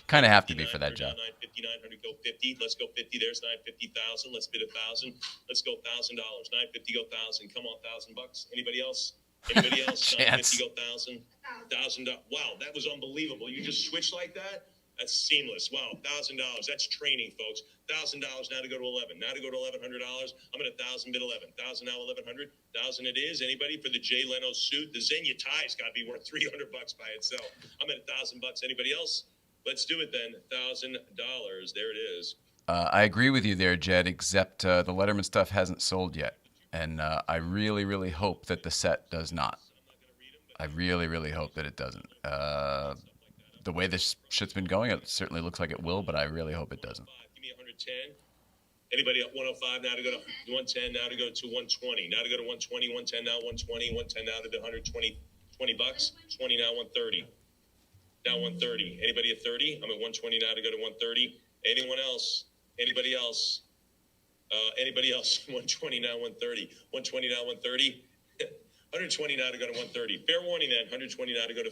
A: Kind of have to be for that job.
C: 950, 900, go 50. Let's go 50. There's 950,000. Let's bid 1,000. Let's go $1,000. 950, go 1,000. Come on, $1,000 bucks. Anybody else? Anybody else?
A: Chance.
C: 950, go 1,000. $1,000. Wow, that was unbelievable. You just switched like that? That's seamless. Wow, $1,000. That's training, folks. $1,000 now to go to 11. Now to go to $1,100. I'm at 1,000 bid 11. 1,000 now 1,100. 1,000 it is. Anybody for the Jay Leno suit? The Xenia tie's got to be worth $300 by itself. I'm at $1,000. Anybody else? Let's do it then. $1,000. There it is.
A: I agree with you there, Jed, except the Letterman stuff hasn't sold yet. And I really, really hope that the set does not. I really, really hope that it doesn't. The way this shit's been going, it certainly looks like it will, but I really hope it doesn't.
C: Give me 110. Anybody at 105 now to go to 110, now to go to 120. Now to go to 120, 110 now 120, 110 now to the 120, $20. 20 now 130. Now 130. Anybody at 30? I'm at 120 now to go to 130. Anyone else? Anybody else? Anybody else? 120 now 130. 120 now 130. 120 now to go to 130. Fair warning then. 120 now to go to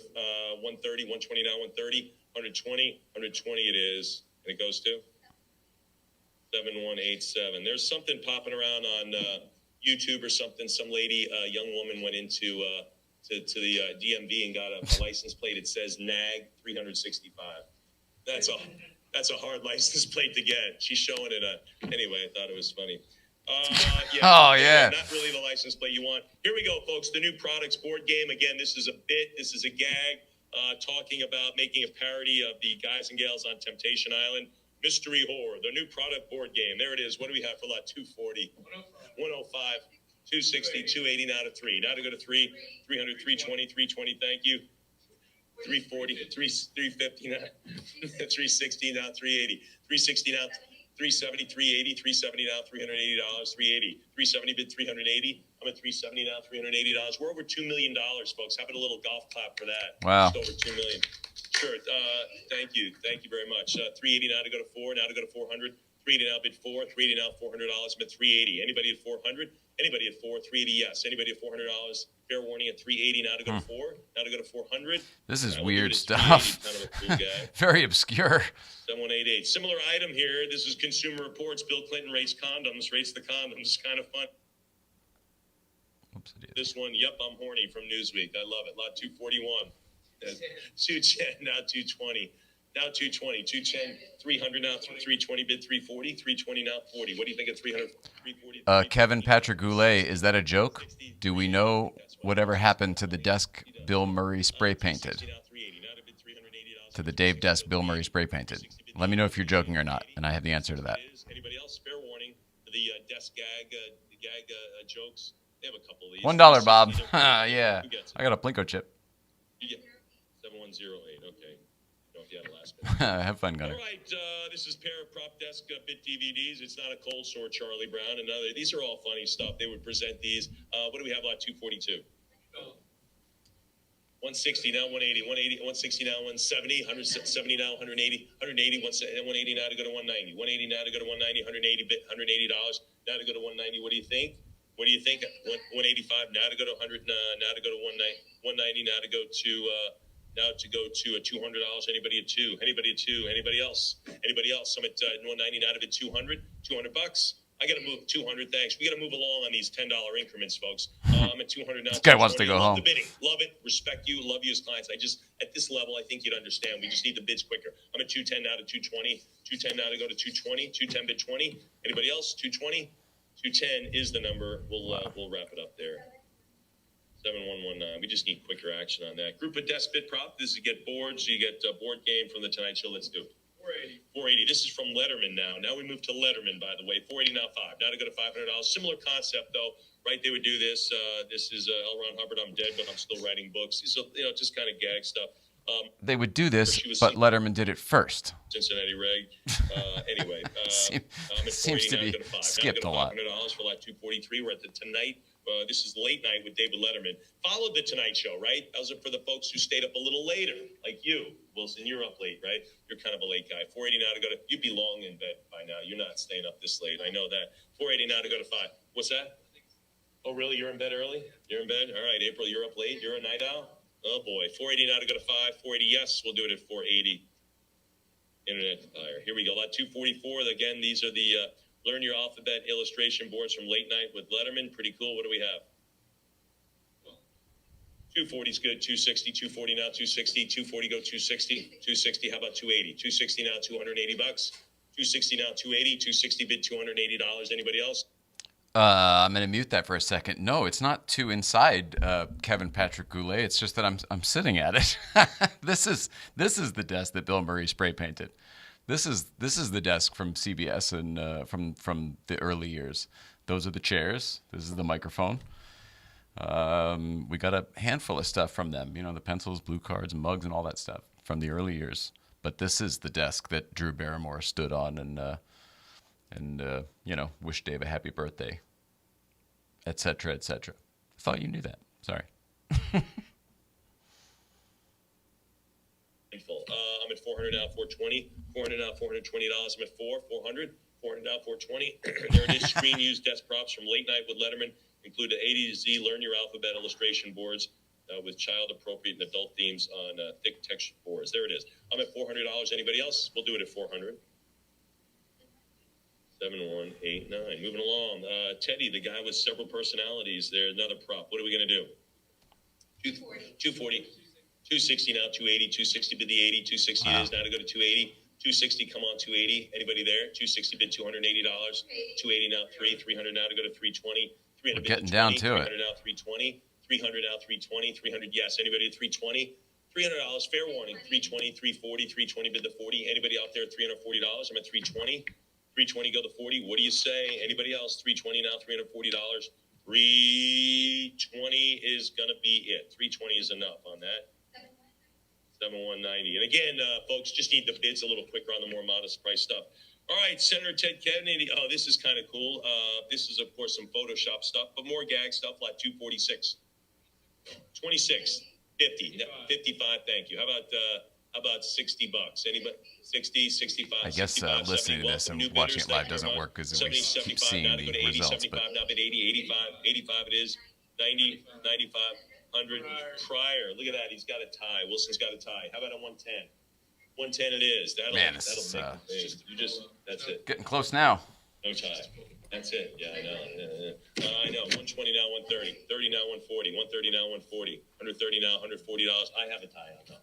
C: 130. 120 now 130. 120. 120 it is. And it goes to 7187. There's something popping around on YouTube or something. Some lady, a young woman, went into to the DMV and got a license plate. It says NAG 365. That's a hard license plate to get. She's showing it. Anyway, I thought it was funny. Yeah. Not really the license plate you want. Here we go, folks. The new products board game. Again, this is a bit. This is a gag. Talking about making a parody of the guys and gals on Temptation Island. Mystery Horror. The new product board game. There it is. What do we have for lot? 240. 105. 260. 280 now to 3. Now to go to 3. 300. 320. 320. Thank you. 340. 350 now. 360 now. 380. 360 now. 370, 380, 370 now, $380, 380, 370 bid 380. I'm at 370 now, $380. We're over $2 million, folks. How about a little golf clap for that?
A: Wow.
C: Just over $2 million. Sure. Thank you very much. 380 now to go to 4. Now to go to 400. 380 now bid 4. 380 now $400. I'm at 380. Anybody at 400? Anybody at 4? 380 yes. Anybody at $400? Fair warning at 380 now to go to 4. Now to go to 400.
A: This is
C: We'll
A: weird
C: give it
A: stuff.
C: 380, kind of a cool guy.
A: Very obscure.
C: 7188. Similar item here. This is Consumer Reports. Bill Clinton rates the condoms. Kind of fun. This one, yep, I'm horny from Newsweek. I love it. Lot 241. 210, now 220. Now 220. 210, 300 now, 320, bid 340. 320 now, 40. What do you think of 300? 340.
A: Kevin Patrick Goulet, is that a joke? Do we know whatever happened to the desk Bill Murray spray painted? To the Dave desk Bill Murray spray painted. Let me know if you're joking or not, and I have the answer to that.
C: Anybody else? Fair warning. The desk gag jokes. They have a couple of these.
A: $1, Bob. Yeah. I got a Plinko chip.
C: You get 7108. Okay. Know if you had a last bit.
A: Have fun, Gunner.
C: All right. This is pair of prop desk bit DVDs. It's not a cold sore Charlie Brown. Another. These are all funny stuff. They would present these. What do we have? Lot 242. 160 now, 180, 160 now, 170, 170 now, 180, 180, 180 now to go to 190, 180 now to go to 190, $180 now to go to 190. What do you think? What do you think? 185 now to go to 100, now to go to 190, now to go to $200. Anybody at two? Anybody at two? Anybody else? Anybody else? I'm at 190 now to bid 200. $200. I got to move 200. Thanks. We got to move along on these $10 increments, folks. I'm at 200 now.
A: This guy wants to go home.
C: The bidding. Love it. Respect you. Love you as clients. At this level, I think you'd understand. We just need the bids quicker. I'm at 210 now to 220. 210 now to go to 220. 210 bid 20. Anybody else? 220. 210 is the number. We'll wrap it up there. 7119. We just need quicker action on that. Group of desk bid prop. This is you get boards. You get board game from the Tonight Show. Let's do it. 480. This is from Letterman now. Now we move to Letterman, by the way. 480 now 5. Now to go to $500. Similar concept though, right? They would do this. This is L. Ron Hubbard. I'm dead, but I'm still writing books. These are, just kind of gag stuff.
A: They would do this, but Letterman did it first.
C: Cincinnati Reg. Anyway,
A: seems to be skipped a lot.
C: $500 for lot 243. We're at the Tonight. This is Late Night with David Letterman. Followed the Tonight Show, right? Those are for the folks who stayed up a little later, like you. Wilson, you're up late, right? You're kind of a late guy. 480 now to go to, you'd be long in bed by now. You're not staying up this late. I know that. 480 now to go to 5. What's that? Oh, really? You're in bed early? You're in bed? All right, April, you're up late. You're a night owl? Oh, boy. 480 now to go to 5. 480, yes, we'll do it at 480. Internet fire. Here we go. Lot 244. Again, these are the Learn Your Alphabet illustration boards from Late Night with Letterman. Pretty cool. What do we have? 240 is good. 260, 240 now, 260, 240 go 260, 260. How about 280? 260 now, $280. 260 now, 280, 260 bid $280. Anybody else?
A: I'm going to mute that for a second. No, it's not too inside Kevin Patrick Goulet. It's just that I'm sitting at it. This is the desk that Bill Murray spray painted. This is the desk from CBS and from the early years. Those are the chairs. This is the microphone. We got a handful of stuff from them. The pencils, blue cards, mugs, and all that stuff from the early years. But this is the desk that Drew Barrymore stood on and wished Dave a happy birthday, etc., etc. I thought you knew that. Sorry.
C: I'm at 400 now, 420. 400 now, $420. I'm at 400. 400 now, 420. There it is. Screen used desk props from Late Night with Letterman. Include the A to Z Learn Your Alphabet illustration boards with child-appropriate and adult themes on thick texture boards. There it is. I'm at $400. Anybody else? We'll do it at 400. 7189. Moving along. Teddy, the guy with several personalities. There's another prop. What are we going to do? 240. 260 now, 280. 260 bid the 80. 260 it is now to go to 280. 260, come on, 280. Anybody there? 260 bid $280. 280 now, 300 now to go to 320. 300
A: getting down to
C: 300 it. Now 320. 300 now 320. 300 yes. Anybody at 320? $300. Fair warning. 320, 340, 320 bid the 40. Anybody out there at $340? I'm at 320. 320 go to 40. What do you say? Anybody else? 320 now, $340. 320 is gonna be it. 320 is enough on that. 7190. And again, folks, just need the bids a little quicker on the more modest price stuff. All right, Senator Ted Kennedy. Oh, this is kind of cool. This is, of course, some Photoshop stuff, but more gag stuff like 246. 26. 50. 55, thank you. How about $60? Anybody? 60, 65,
A: I guess
C: 65,
A: listening
C: 70.
A: to this and watching it live doesn't work because we keep seeing the results.
C: 75, now bid 80, 85 it is. 90, 95, 100. Pryor, look at that. He's got a tie. Wilson's got a tie. How about a 110? 110 it is. That'll
A: Man,
C: make the thing. That's it.
A: Getting close now.
C: No tie. That's it. Yeah, I know. I know. 120 now, 130. 30 now, 140. 130 now, 140. 130 now, $140. I have a tie on though.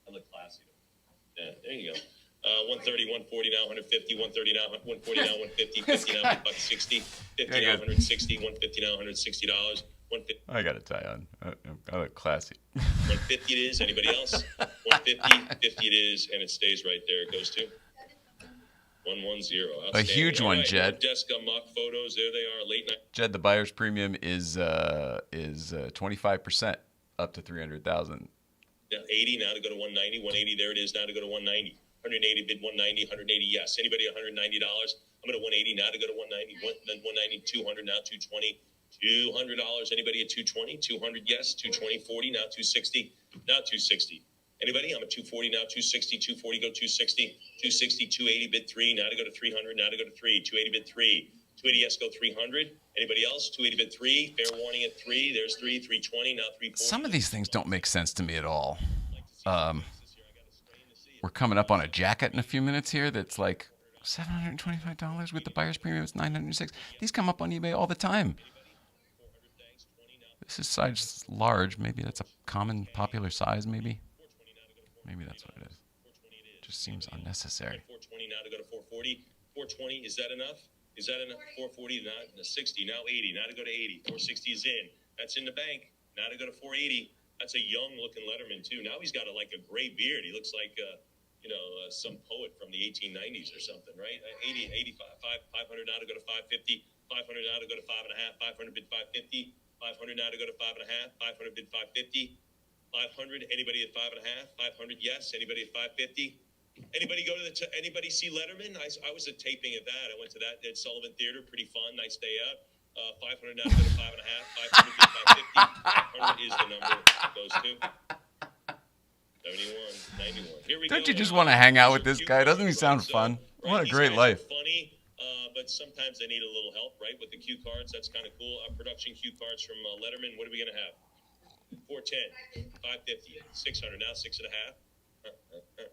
C: I look classy. Yeah, there you go. 130, 140 now, 150, 130 now, 140 now, 150, 50 now, $160, 50 now, 160, 150 now, $160, 150.
A: I got a tie on. I look classy.
C: 150 it is. Anybody else? 150, 50 it is, and it stays right there. It goes to 110.
A: A huge one, Jed.
C: Desk mock photos. There they are. Late night.
A: Jed, the buyer's premium is 25% up to 300,000.
C: Yeah, 80 now to go to 190. 180. There it is now to go to 190. 180 bid 190. 180. Yes. Anybody $190? I'm at 180 now to go to 190. Then 190. 200 now 220. $200. Anybody at 220? 200. Yes. 220. 40 now 260. Now 260. Anybody? I'm at 240 now, 260, 240, go 260, 260, 280, bid 3, now to go to 300, now to go to 3, 280, bid 3, 280, yes, go 300. Anybody else? 280, bid 3, fair warning at 3, there's 3, 320, now 340.
A: Some of these things don't make sense to me at all. We're coming up on a jacket in a few minutes here that's like $725 with the buyer's premium. It's $906. These come up on eBay all the time. This is size large. Maybe that's a common, popular size, maybe. Maybe that's what it is. Just seems unnecessary.
C: 420 now to go to 440. 420, is that enough? Is that enough? 440, not 60, now 80. Now to go to 80. 460 is in. That's in the bank. Now to go to 480. That's a young-looking Letterman, too. Now he's got a gray beard. He looks like, some poet from the 1890s or something, right? 80, 85, 500 now to go to 550. 500 now to go to 5.5. 500 bid 550. 500 now to go to 5.5. 500 bid 550. 500. Anybody at 5.5? 500. Yes. Anybody at 550? Anybody go to anybody see Letterman? I was at taping at that. I went to that at Sullivan Theater. Pretty fun. Nice day out. 500 now to go to 5.5. 500 to 550. 500 is the number it goes to. 71, 91. Here we go.
A: Don't you just want to hang out with this guy? Doesn't he sound fun? What a great life.
C: Funny, but sometimes they need a little help, right? With the cue cards, that's kind of cool. Production cue cards from Letterman. What are we gonna have? 410, 550, 600 now, 6.5.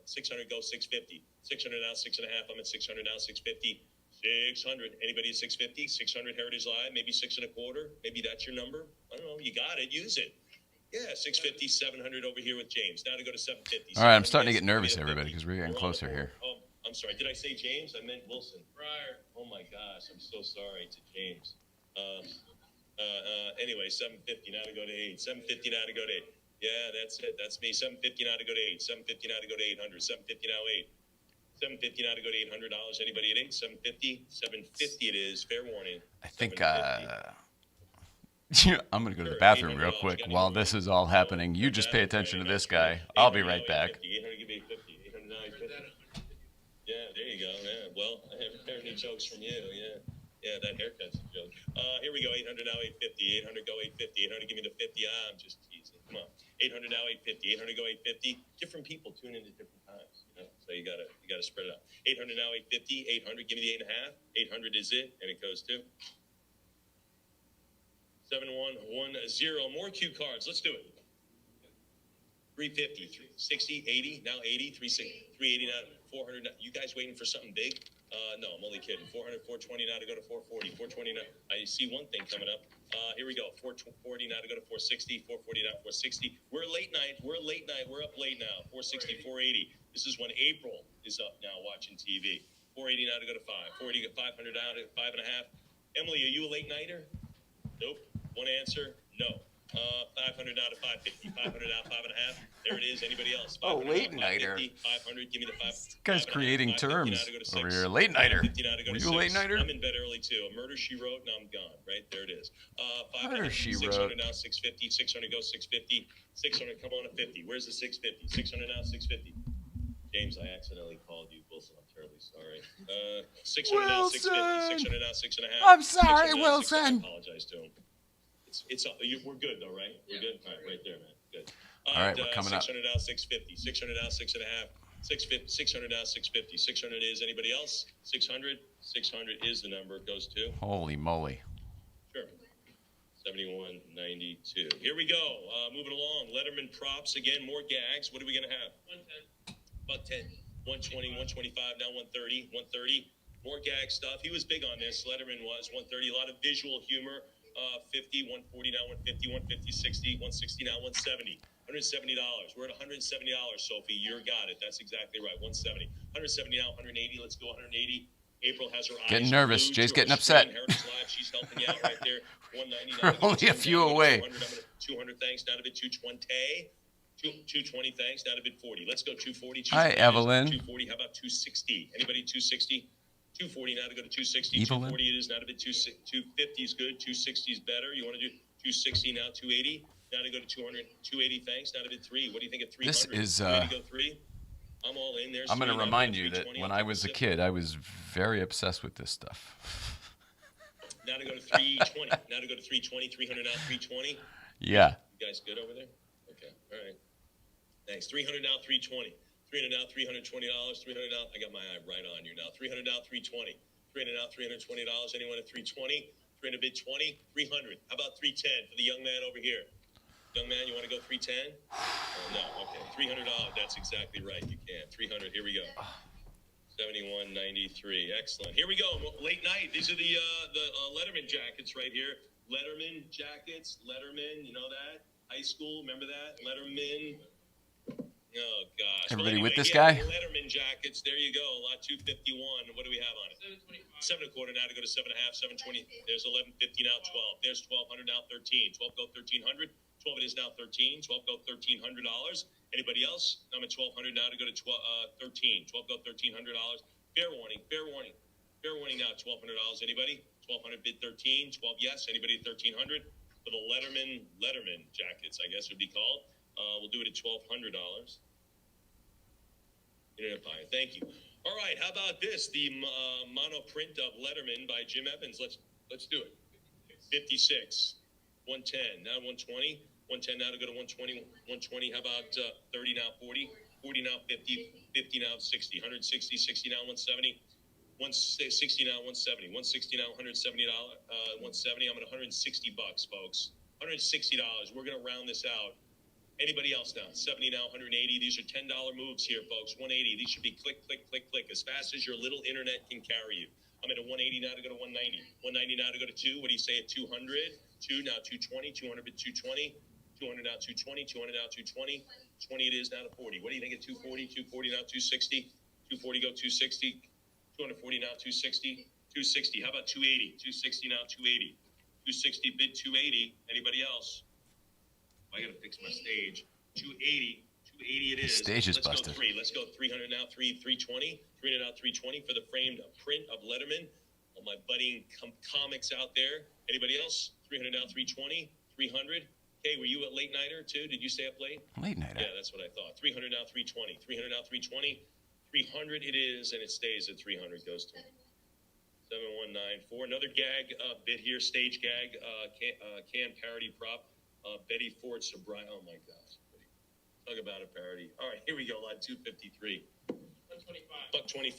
C: 600 go 650. 600 now, 6.5. I'm at 600 now, 650. 600. Anybody at 650? 600 Heritage Live, maybe 6.25. Maybe that's your number. I don't know. You got it. Use it. Yeah, 650, 700 over here with James. Now to go to 750.
A: All right, I'm starting to get nervous, everybody, because we're getting closer here.
C: Oh, I'm sorry. Did I say James? I meant Wilson. Fryer. Oh my gosh, I'm so sorry to James. Anyway, 750 now to go to 8. 750 now to go to 8. Yeah, that's it. That's me. 750 now to go to 8. 750 now to go to 800. 750 now 8. 750 now to go to $800. Anybody at 8? 750. 750 it is. Fair warning.
A: I think I'm going to go to the bathroom real quick while this is all happening. You just pay attention to this guy. I'll be right back.
C: 800, give me 850. 800 now 850. Yeah, there you go. Yeah. Well, I haven't heard any jokes from you. Yeah. Yeah, that haircut's a joke. Here we go. 800 now 850. 800 go 850. 800 give me the 50. I'm just teasing. Come on. 800 now 850. 800 go 850. Different people tune in at different times, so you gotta spread it out. 800 now 850. 800 give me the 8.5. 800 is it, and it goes to 7110. More cue cards. Let's do it. 350, 360, 80 now 80. 360, 380 now 400. You guys waiting for something big? No, I'm only kidding. 400, 420 now to go to 440. 420 now. I see one thing coming up. Here we go. 440 now to go to 460. 440 now 460. We're late night. We're up late now. 460, 480. This is when April is up now watching TV. 480 now to go to 5. 480 500 now to 5.5. Emily, are you a late nighter? Nope. One answer, no. 500 now to 550. 500 now 5.5. There it is. Anybody else?
A: Oh, late nighter.
C: 500. Give me the 5.
A: This guy's creating terms over here. Late nighter. Were you a late nighter?
C: I'm in bed early too. A murder she wrote, and I'm gone. Right there it is. 500.
A: Murder she
C: 600
A: wrote.
C: now 650. 600 go 650. 600 come on to 50. Where's the 650? 600 now 650. James, I accidentally called you Wilson. I'm terribly sorry. 600 now 650. 600 now 6.5.
A: I'm sorry, Wilson.
C: I apologize to him. We're good though, right? We're good. All right, right there, man. Good.
A: All right, we're coming up.
C: 600 now 650. 600 now 6.5. 600 now 650. 600 is anybody else? 600. 600 is the number. It goes to.
A: Holy moly.
C: Sure. 7192. Here we go. Moving along. Letterman props again. More gags. What are we gonna have? 110. About 10. 120. 125. Now 130. 130. More gag stuff. He was big on this. Letterman was 130. A lot of visual humor. 50, 140 now, 150, 150, 60, 160 now, 170. $170. We're at $170, Sophie. You got it. That's exactly right. 170. 170 now, 180. Let's go 180. April has her eyes
A: Getting nervous.
C: glued
A: Jay's
C: to her
A: getting upset.
C: screen. Heritage Live, she's helping you out right there. 190.
A: We're only a few away.
C: 200. Thanks. Now to bid 220. 220. Thanks. Now to bid 40. Let's go 240.
A: Hi, Evelyn.
C: 240. How about 260? Anybody 260? 240 now to go to 260.
A: Evelyn?
C: 240 it is now to bid 250 is good. 260 is better. You want to do 260 now? 280 now to go to 200. 280. Thanks. Now to bid 3. What do you think at 300?
A: This is.
C: Go 3. I'm all in there.
A: I'm going to remind you that when I was a kid, I was very obsessed with this stuff.
C: Now to go to 320. Now to go to 320. 300 now. 320.
A: Yeah.
C: You guys good over there? Okay. All right. Thanks. 300 now. 320. 300 now. $320. 300 now. I got my eye right on you now. 300 now. 320. 300 now. $320. Anyone at 320? 300 bid 20. 300. How about 310 for the young man over here? Young man, you want to go 310? Oh, no. Okay. $300. That's exactly right. You can. 300. Here we go. 71.93. Excellent. Here we go. Late night. These are the Letterman jackets right here. Letterman jackets. Letterman. You know that? High school. Remember that? Letterman. Oh, gosh.
A: Everybody
C: well, anyway,
A: with this guy?
C: Letterman jackets. There you go. Lot 251. What do we have on it? 7.25 now to go to 7.5. 720. There's 11.50 now. 12. There's 1,200 now. 13. 12 go 1,300. 12 it is now 13. 12 go $1,300. Anybody else? I'm at 1,200 now to go to 13. 12 go $1,300. Fair warning. Fair warning. Fair warning now. $1,200. Anybody? 1,200 bid 13. 12 yes. Anybody at 1,300 for the Letterman jackets? I guess would be called. We'll do it at $1,200. Internet buyer. Thank you. All right. How about this? The mono print of Letterman by Jim Evans. Let's do it. 56. 110 now 120. 110 now to go to 120. 120. How about 30 now 40. 40 now 50. 50 now 60. 160. 60 now 170. 160 now 170. 160 now $170. 170. I'm at $160, folks. $160. We're gonna round this out. Anybody else now? 70 now, 180. These are $10 moves here, folks. 180. These should be click, click, click, click, as fast as your little internet can carry you. I'm at a 180 now to go to 190. 190 now to go to 2. What do you say at 200? 2 now 220. 200 bid 220. 200 now 220. 200 now 220. 20 it is now to 40. What do you think at 240? 240 now 260. 240 go 260. 240 now 260. 260. How about 280? 260 now 280. 260 bid 280. Anybody else? I got to fix my stage. 280. 280 it is.
A: Stage is
C: Let's
A: busted.
C: go 3. Let's go 300 now. 320. 300 now 320 for the framed print of Letterman. All my budding comics out there. Anybody else? 300 now 320. 300. Hey, were you a late nighter too? Did you stay up late?
A: Late nighter.
C: Yeah, that's what I thought. 300 now 320. 300 now 320. 300 it is, and it stays at 300. Goes to 7194. Another gag bit here. Stage gag. Can parody prop. Betty Ford Sobriety. Oh my gosh. Talk about a parody. All right, here we go. Lot 253. 125. Buck 25.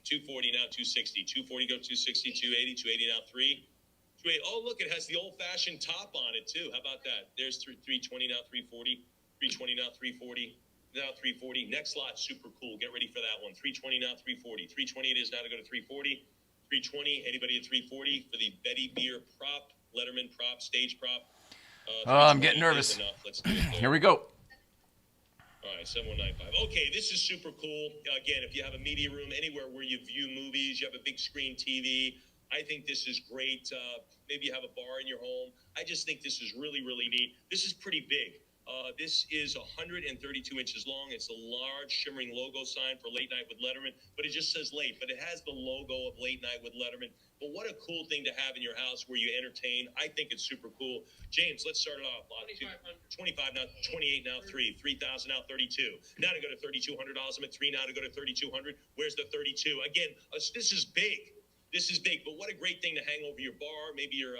C: 240 now 260. 240 go 260. 280. 280 now 3. 280. Oh, look, it has the old-fashioned top on it too. How about that? There's 320 now 340. 320 now 340. Now 340. Next lot, super cool. Get ready for that one. 320 now 340. 320 it is now to go to 340. 320. Anybody at 340 for the Betty Beer prop, Letterman prop, stage prop?
A: I'm getting nervous.
C: Let's do it there.
A: Here we go.
C: All right, 7195. Okay, this is super cool. Again, if you have a media room anywhere where you view movies, you have a big screen TV, I think this is great. Maybe you have a bar in your home. I just think this is really, really neat. This is pretty big. This is 132 inches long. It's a large shimmering logo sign for Late Night with Letterman, but it just says late, but it has the logo of Late Night with Letterman. But what a cool thing to have in your house where you entertain. I think it's super cool. James, let's start it off. 25 now, 28 now, 3. 3,000 now, 32. Now to go to $3,200. I'm at 3 now to go to 3,200. Where's the 32? Again, this is big. This is big, but what a great thing to hang over your bar, maybe your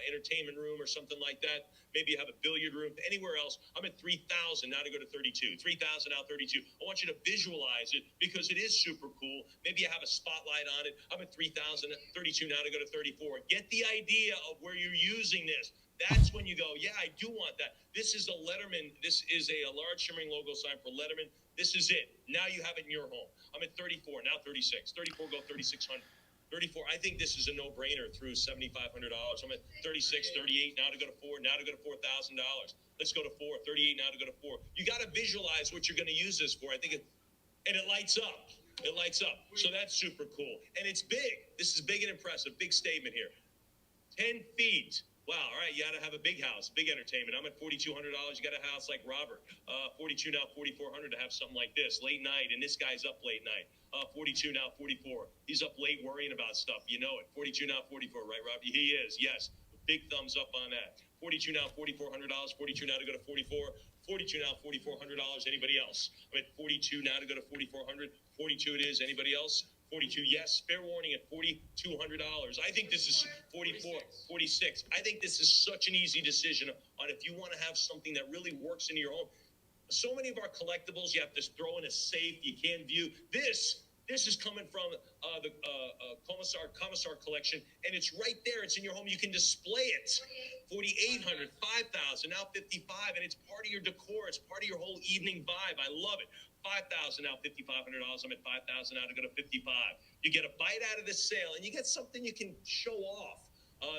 C: entertainment room or something like that. Maybe you have a billiard room, anywhere else. I'm at 3,000 now to go to 32. 3,000 now, 32. I want you to visualize it because it is super cool. Maybe you have a spotlight on it. I'm at 3,000, 32 now to go to 34. Get the idea of where you're using this. That's when you go, yeah, I do want that. This is a Letterman. This is a large shimmering logo sign for Letterman. This is it. Now you have it in your home. I'm at 34, now 36. 34 go 3,600. 34. I think this is a no-brainer through $7,500. I'm at 36, 38 now to go to 4. Now to go to $4,000. Let's go to 4. 38 now to go to 4. You got to visualize what you're going to use this for. I think and it lights up. It lights up. So that's super cool. And it's big. This is big and impressive. Big statement here. 10 feet. Wow. All right. You got to have a big house, big entertainment. I'm at $4,200. You got a house like Robert. 42 now, 4,400 to have something like this. Late night. And this guy's up late night. 42 now, 44. He's up late worrying about stuff. You know it. 42 now, 44. Right, Rob? He is. Yes. Big thumbs up on that. 42 now, $4,400. 42 now to go to 44. 42 now, $4,400. Anybody else? I'm at 42 now to go to 4,400. 42 it is. Anybody else? 42, yes. Fair warning at $4,200. I think this is 44, 46. I think this is such an easy decision on if you want to have something that really works in your home. So many of our collectibles you have to throw in a safe. You can't view. This is coming from the Comisar Collection, and it's right there. It's in your home. You can display it. 4,800, 5,000, now 55, and it's part of your decor. It's part of your whole evening vibe. I love it. 5,000 now, $5,500. I'm at 5,000 now to go to 55. You get a bite out of the sale, and you get something you can show off.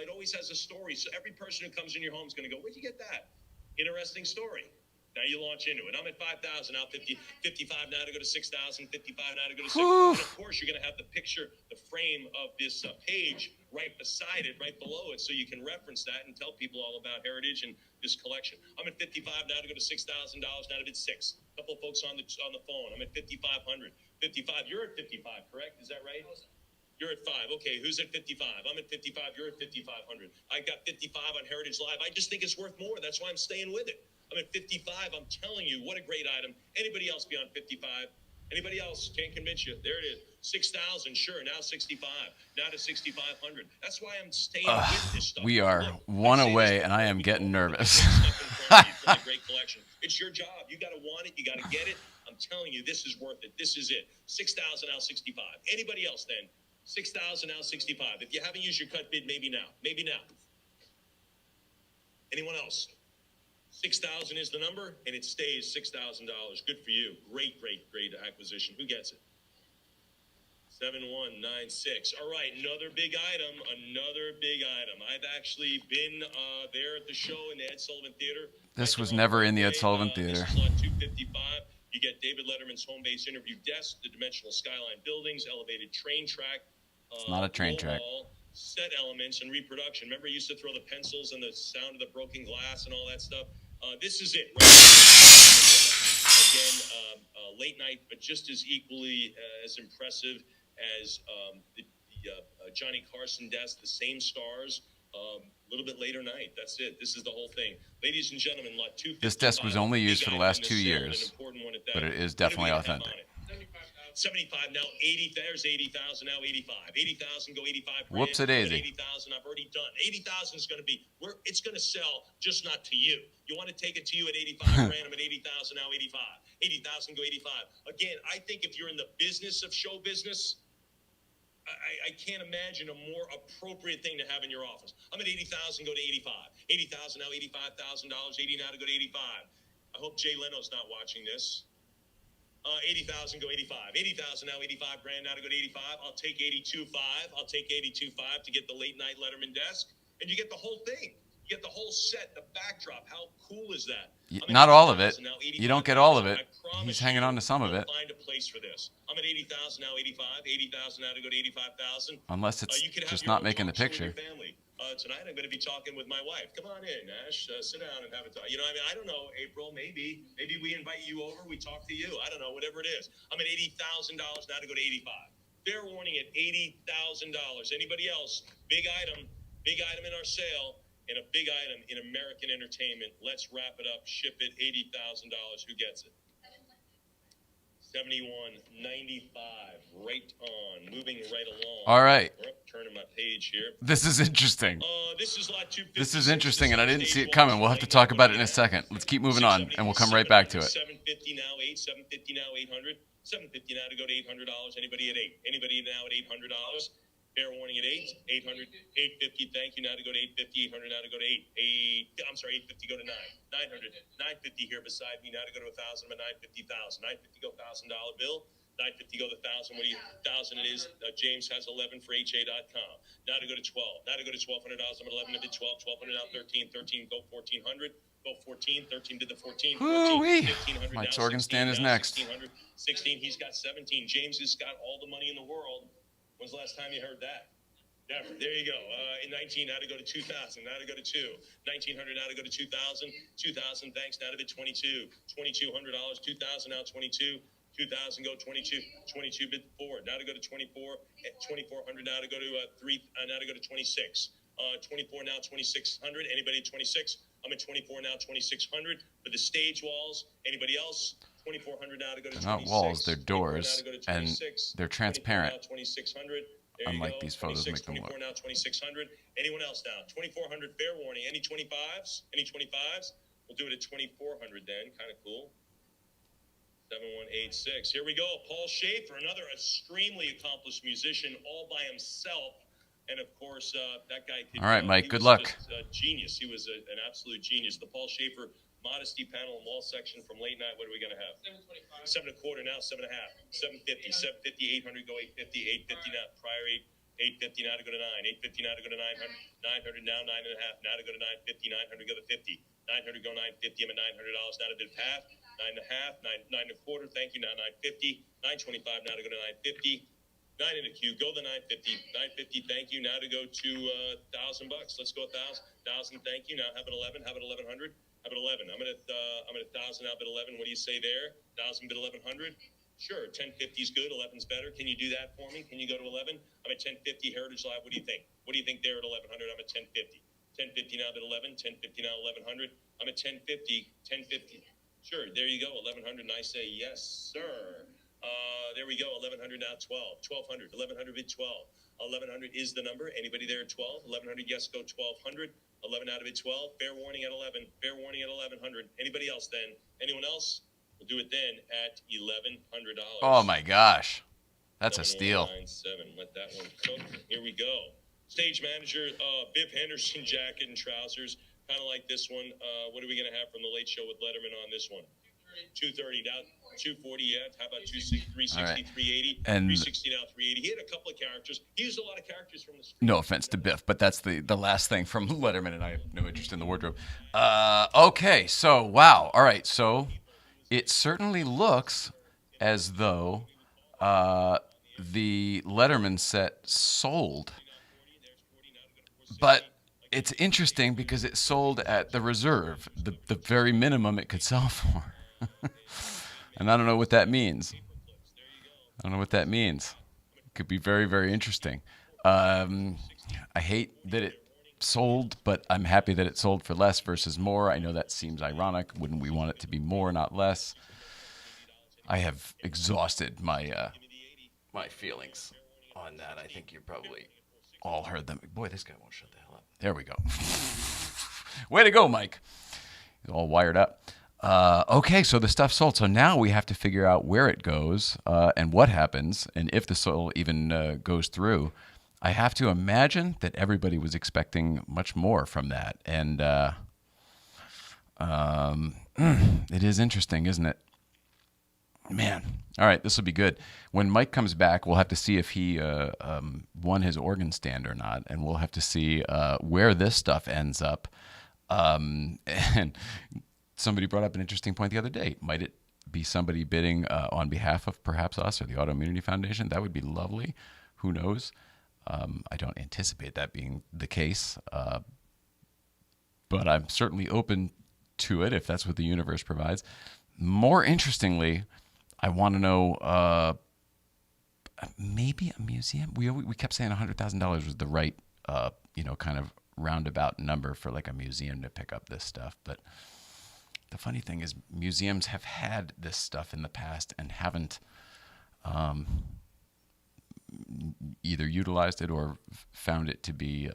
C: It always has a story, so every person who comes in your home is going to go, "Where'd you get that?" Interesting story. Now you launch into it. I'm at 5,000 now, 55 now to go to 6,000, 55 now to go to 6. And of course, you're going to have the picture, the frame of this page right beside it, right below it, so you can reference that and tell people all about Heritage and this collection. I'm at 55 now to go to $6,000 now to bid 6. A couple of folks on the phone. I'm at 5,500. 55. You're at 55, correct? Is that right? You're at 5. Okay, who's at 55? I'm at 55. You're at 5,500. I got 55 on Heritage Live. I just think it's worth more. That's why I'm staying with it. I'm at 55. I'm telling you, what a great item. Anybody else beyond 55? Anybody else? Can't convince you. There it is. 6,000. Sure. Now 65. Now to 6,500. That's why I'm staying with this stuff.
A: We are one away, and I am getting nervous.
C: Great collection. It's your job. You got to want it. You got to get it. I'm telling you, this is worth it. This is it. 6,000 now 65. Anybody else then? 6,000 now 65. If you haven't used your cut bid, maybe now. Maybe now. Anyone else? 6,000 is the number, and it stays $6,000. Good for you. Great acquisition. Who gets it? 7196. All right, another big item. I've actually been there at the show in the Ed Sullivan Theater.
A: This was never in the Ed Sullivan Theater.
C: This is lot 255. You get David Letterman's home base interview desk, the dimensional skyline buildings, elevated train track.
A: It's not a train track.
C: Set elements and reproduction. Remember, you used to throw the pencils and the sound of the broken glass and all that stuff. This is it. Again, late night, but just as equally as impressive as the Johnny Carson desk, the same stars. A little bit later night. That's it. This is the whole thing. Ladies and gentlemen, lot 255.
A: This desk was only used for the last 2 years, but it is definitely authentic.
C: 75 now 80. There's 80,000 now 85. 80,000 go 85.
A: Whoops-a-daisy.
C: 80,000 I've already done. 80,000 is going to be where it's going to sell, just not to you. You want to take it to you at 85 grand. I'm at 80,000 now 85. 80,000 go 85. Again, I think if you're in the business of show business, I can't imagine a more appropriate thing to have in your office. I'm at 80,000, go to 85. 80,000 now, $85,000. 80 now to go to 85. I hope Jay Leno's not watching this. 80,000, go 85. 80,000 now, 85 grand now to go to 85. I'll take 82.5. I'll take 82.5 to get the late night Letterman desk, and you get the whole thing. You get the whole set, the backdrop. How cool is that?
A: Not all of it. You don't get all of it. He's hanging on to some of it.
C: Find a place for this. I'm at 80,000 now, 85. 80,000 now to go to 85,000.
A: Unless it's just not making the picture.
C: Tonight I'm going to be talking with my wife. Come on in, Ash. Sit down and have a talk. You know, I don't know, April. Maybe we invite you over. We talk to you. I don't know, whatever it is. I'm at $80,000 now to go to 85. Fair warning at $80,000. Anybody else? Big item in our sale. And a big item in American entertainment. Let's wrap it up. Ship it. $80,000. Who gets it? 71.95. Right on. Moving right along.
A: All right.
C: Turning my page here.
A: This is interesting.
C: This is lot 250.
A: This is interesting, and I didn't see it coming. We'll have to talk about it in a second. Let's keep moving on, and we'll come right back to it.
C: 750 now, 8. 750 now, 800. 750 now to go to $800. Anybody at 8? Anybody now at $800? Fair warning at 8, 800, 850. Thank you. Now to go to 850, 800. Now to go to 8. I'm sorry, 850. Go to 9, 900, 950 here beside me. Now to go to 1,000. I'm at 950,000. 950 go $1,000 bill. 950 go the 1,000. What do you 1,000 it is? James has 11 for HA.com. Now to go to 12. Now to go to $1,200. I'm at 11 to bid 12. 1,200 now 13. 13 go 1,400. Go 14. 13 did the 14. 14. 1,500
A: Mike's
C: now.
A: organ
C: 16,
A: stand is
C: now
A: next.
C: 1,600. 16. He's got 17. James has got all the money in the world. When's the last time you heard that? Never. There you go. In 19, now to go to 2,000. Now to go to 2. 1,900, now to go to 2,000. 2,000, thanks. Now to bid 22. $2,200. 2,000, now 22. 2,000, go 22. 22 bid 4. Now to go to 24. 2,400, now to go to 3. Now to go to 26. 24 now 2,600. Anybody at 26? I'm at 24 now 2,600. For the stage walls, anybody else? 2,400 now to go to 26.
A: They're not walls, they're doors, and they're transparent.
C: 2,600.
A: Unlike these photos make them
C: 24
A: look.
C: now 2,600. Anyone else now? 2,400. Fair warning. Any 25s? Any 25s? We'll do it at 2,400 then. Kind of cool. 7186. Here we go. Paul Schaefer, another extremely accomplished musician, all by himself. And of course, that guy.
A: All right, Mike. Good luck.
C: A genius. He was an absolute genius. The Paul Schaefer modesty panel and wall section from late night. What are we going to have? 725. 7.25 now. 7.5. 750. 750. 800. Go 850. 850 now. Prior 850 now to go to 9. 850 now to go to 900. 900 now. 9.5 now to go to 950. 900 go to 50. 900 go 950. I'm at $900 now to bid half. 9.5. 9.25. Thank you. Now 950. 925 now to go to 950. 9 in the queue. Go the 950. 950. Thank you. Now to go to $1,000. Let's go 1,000. 1,000. Thank you. Now have it 11. Have it 1,100. Have it 11. I'm at 1,000 now. Bid 11. What do you say there? 1,000 bid 1,100. Sure. 1050 is good. 11's better. Can you do that for me? Can you go to 11? I'm at 1050. Heritage Live. What do you think? What do you think there at 1,100? I'm at 1050. 1050 now bid 11. 1050 now 1,100. I'm at 1050. 1050. Sure. There you go. 1,100. And I say yes, sir. There we go. 1,100 now 12. 1,200. 1,100 bid 12. 1,100 is the number. Anybody there at 12? 1,100. Yes, go 1,200. 11 out of it 12. Fair warning at 11. Fair warning at 1,100. Anybody else then? Anyone else? We'll do it then at $1,100.
A: Oh my gosh, that's a steal.
C: 7. Let that one cook. Here we go. Stage manager, Biff Henderson jacket and trousers, kind of like this one. What are we gonna have from the Late Show with Letterman on this one? 230 now, 240 yet. How about 260, 360,
A: right.
C: 380,
A: And
C: 360 now, 380. He had a couple of characters. He used a lot of characters from the screen.
A: no offense to Biff, but that's the last thing from Letterman, and I have no interest in the wardrobe. Okay, so wow. All right, so it certainly looks as though the Letterman set sold, but it's interesting because it sold at the reserve, the very minimum it could sell for. And I don't know what that means. It could be very, very interesting. I hate that it sold, but I'm happy that it sold for less versus more. I know that seems ironic. Wouldn't we want it to be more, not less? I have exhausted my my feelings on that. I think you probably all heard them. Boy, this guy won't shut the hell up. There we go. Way to go, Mike. He's all wired up. Okay, so the stuff sold. So now we have to figure out where it goes and what happens, and if the sale even goes through. I have to imagine that everybody was expecting much more from that, and it is interesting, isn't it? Man, all right, this will be good. When Mike comes back, we'll have to see if he won his organ stand or not, and we'll have to see where this stuff ends up. And somebody brought up an interesting point the other day. Might it be somebody bidding on behalf of perhaps us or the Autoimmunity Foundation? That would be lovely. Who knows? I don't anticipate that being the case, but I'm certainly open to it if that's what the universe provides. More interestingly, I want to know maybe a museum. We kept saying $100,000 was the right kind of roundabout number for like a museum to pick up this stuff, but the funny thing is museums have had this stuff in the past and haven't either utilized it or found it to be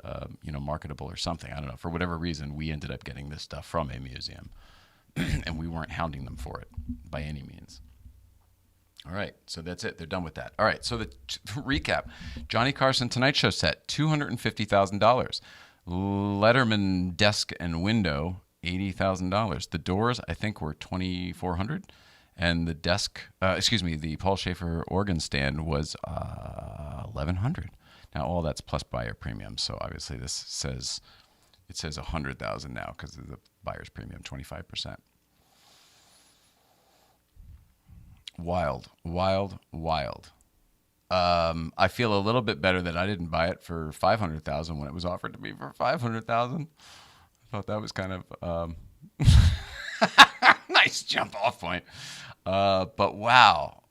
A: marketable or something. I don't know. For whatever reason, we ended up getting this stuff from a museum and we weren't hounding them for it by any means. All right, so that's it. They're done with that. All right, so the recap. Johnny Carson Tonight Show set, $250,000. Letterman desk and window, $80,000. The doors, I think, were $2,400. And the desk, the Paul Schaefer organ stand was $1,100. Now all that's plus buyer premium. So obviously it says $100,000 now because of the buyer's premium, 25%. Wild. I feel a little bit better that I didn't buy it for $500,000 when it was offered to me for $500,000. I thought that was kind of nice jump off point. But wow.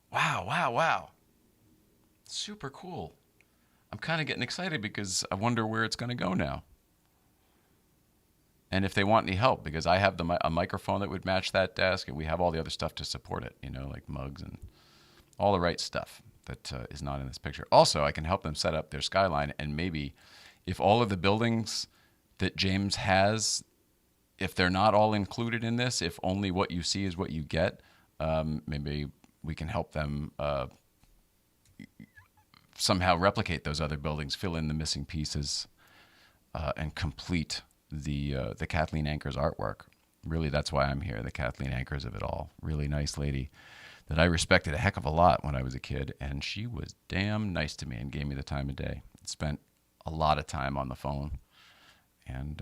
A: Super cool. I'm kind of getting excited because I wonder where it's going to go now. And if they want any help, because I have a microphone that would match that desk, and we have all the other stuff to support it, like mugs and all the right stuff that is not in this picture. Also, I can help them set up their skyline, and maybe if all of the buildings that James has, if they're not all included in this, if only what you see is what you get, maybe we can help them somehow replicate those other buildings, fill in the missing pieces, and complete the Kathleen Anchors artwork. Really, that's why I'm here, the Kathleen Anchors of it all. Really nice lady that I respected a heck of a lot when I was a kid, and she was damn nice to me and gave me the time of day. Spent a lot of time on the phone, and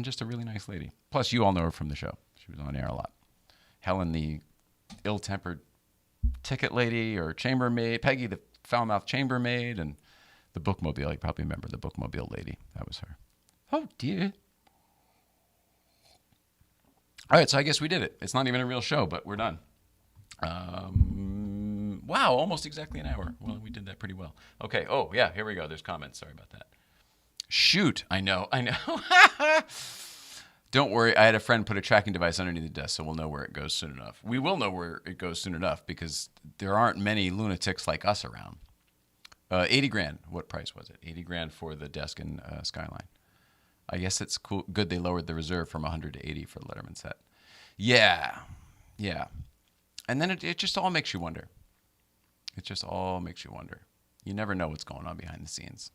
A: just a really nice lady. Plus, you all know her from the show. She was on air a lot. Helen, the ill-tempered ticket lady or chambermaid, Peggy, the foul-mouthed chambermaid, and the bookmobile. You probably remember the bookmobile lady. That was her. Oh, dear. All right, so I guess we did it. It's not even a real show, but we're done. Wow, almost exactly an hour. Well, we did that pretty well. Okay, oh, yeah, here we go. There's comments. Sorry about that. Shoot, I know. Don't worry, I had a friend put a tracking device underneath the desk, so we'll know where it goes soon enough. We will know where it goes soon enough because there aren't many lunatics like us around. $80,000. What price was it? $80,000 for the desk and skyline. I guess it's cool. Good they lowered the reserve from 100 to 80 for the Letterman set. Yeah. And then it just all makes you wonder. It just all makes you wonder. You never know what's going on behind the scenes.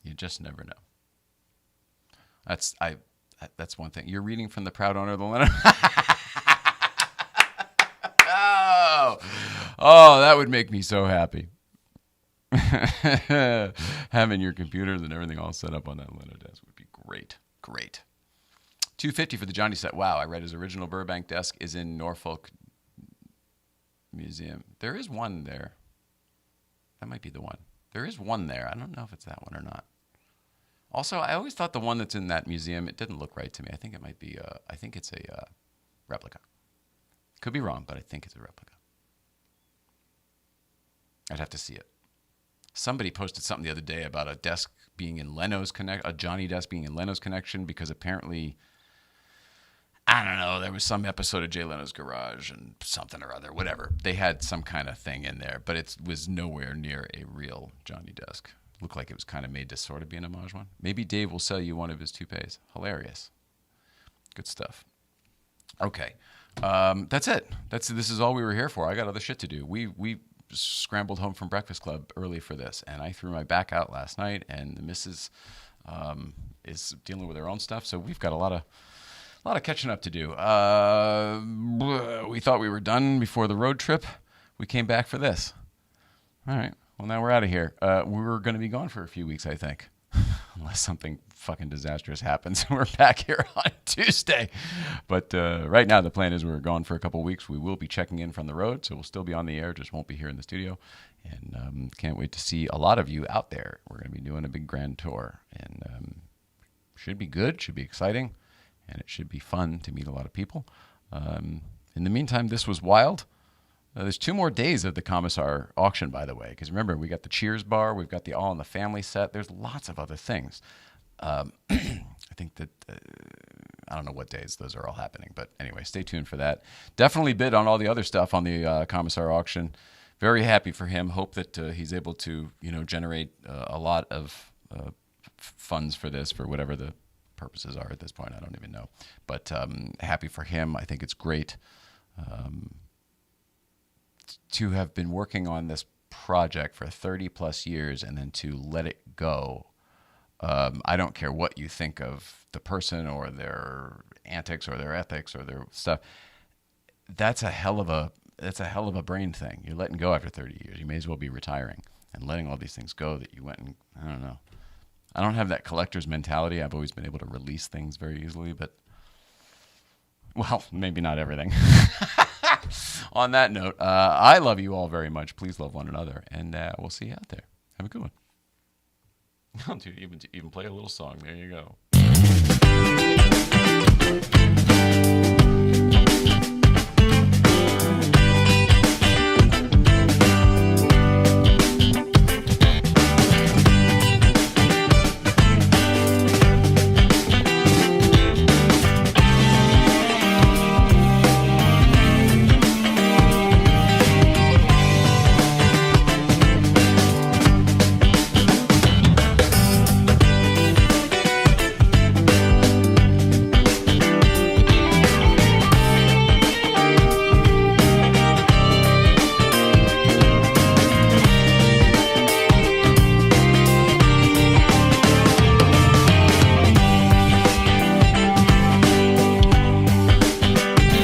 A: You just never know. That's one thing. You're reading from the proud owner of the Letterman. Oh, that would make me so happy. Having your computers and everything all set up on that Leno desk would be great. $250 for the Johnny set. Wow, I read his original Burbank desk is in Norfolk Museum. There is one there. That might be the one. There is one there. I don't know if it's that one or not. Also, I always thought the one that's in that museum, it didn't look right to me. I think it might be, I think it's a replica. Could be wrong, but I think it's a replica. I'd have to see it. Somebody posted something the other day about a desk being in a Johnny desk being in Leno's Connection because apparently, I don't know, there was some episode of Jay Leno's Garage and something or other, whatever. They had some kind of thing in there, but it was nowhere near a real Johnny desk. Looked like it was kind of made to sort of be an homage one. Maybe Dave will sell you one of his toupees. Hilarious. Good stuff. Okay. That's it. This is all we were here for. I got other shit to do. We scrambled home from Breakfast Club early for this, and I threw my back out last night, and the missus is dealing with her own stuff, so we've got a lot of catching up to do. We thought we were done before the road trip. We came back for this. All right. Well, now we're out of here. We're going to be gone for a few weeks, I think, unless something fucking disastrous happens. We're back here on Tuesday. But right now, the plan is we're gone for a couple weeks. We will be checking in from the road, so we'll still be on the air, just won't be here in the studio. And can't wait to see a lot of you out there. We're going to be doing a big grand tour, and should be good, should be exciting, and it should be fun to meet a lot of people. In the meantime, this was wild. There's 2 more days of the Comisar auction, by the way, because remember, we got the Cheers bar, we've got the All in the Family set. There's lots of other things. I think that, I don't know what days those are all happening, but anyway, stay tuned for that. Definitely bid on all the other stuff on the Comisar auction. Very happy for him. Hope that he's able to, generate a lot of funds for this, for whatever the purposes are at this point. I don't even know. But happy for him. I think it's great. To have been working on this project for 30 plus years and then to let it go I don't care what you think of the person or their antics or their ethics or their stuff. That's a hell of a brain thing. You're letting go after 30 years. You may as well be retiring and letting all these things go that you went and, I don't know. I don't have that collector's mentality. I've always been able to release things very easily, but, well, maybe not everything. On that note, I love you all very much. Please love one another, and we'll see you out there. Have a good one. Dude, even play a little song. There you go.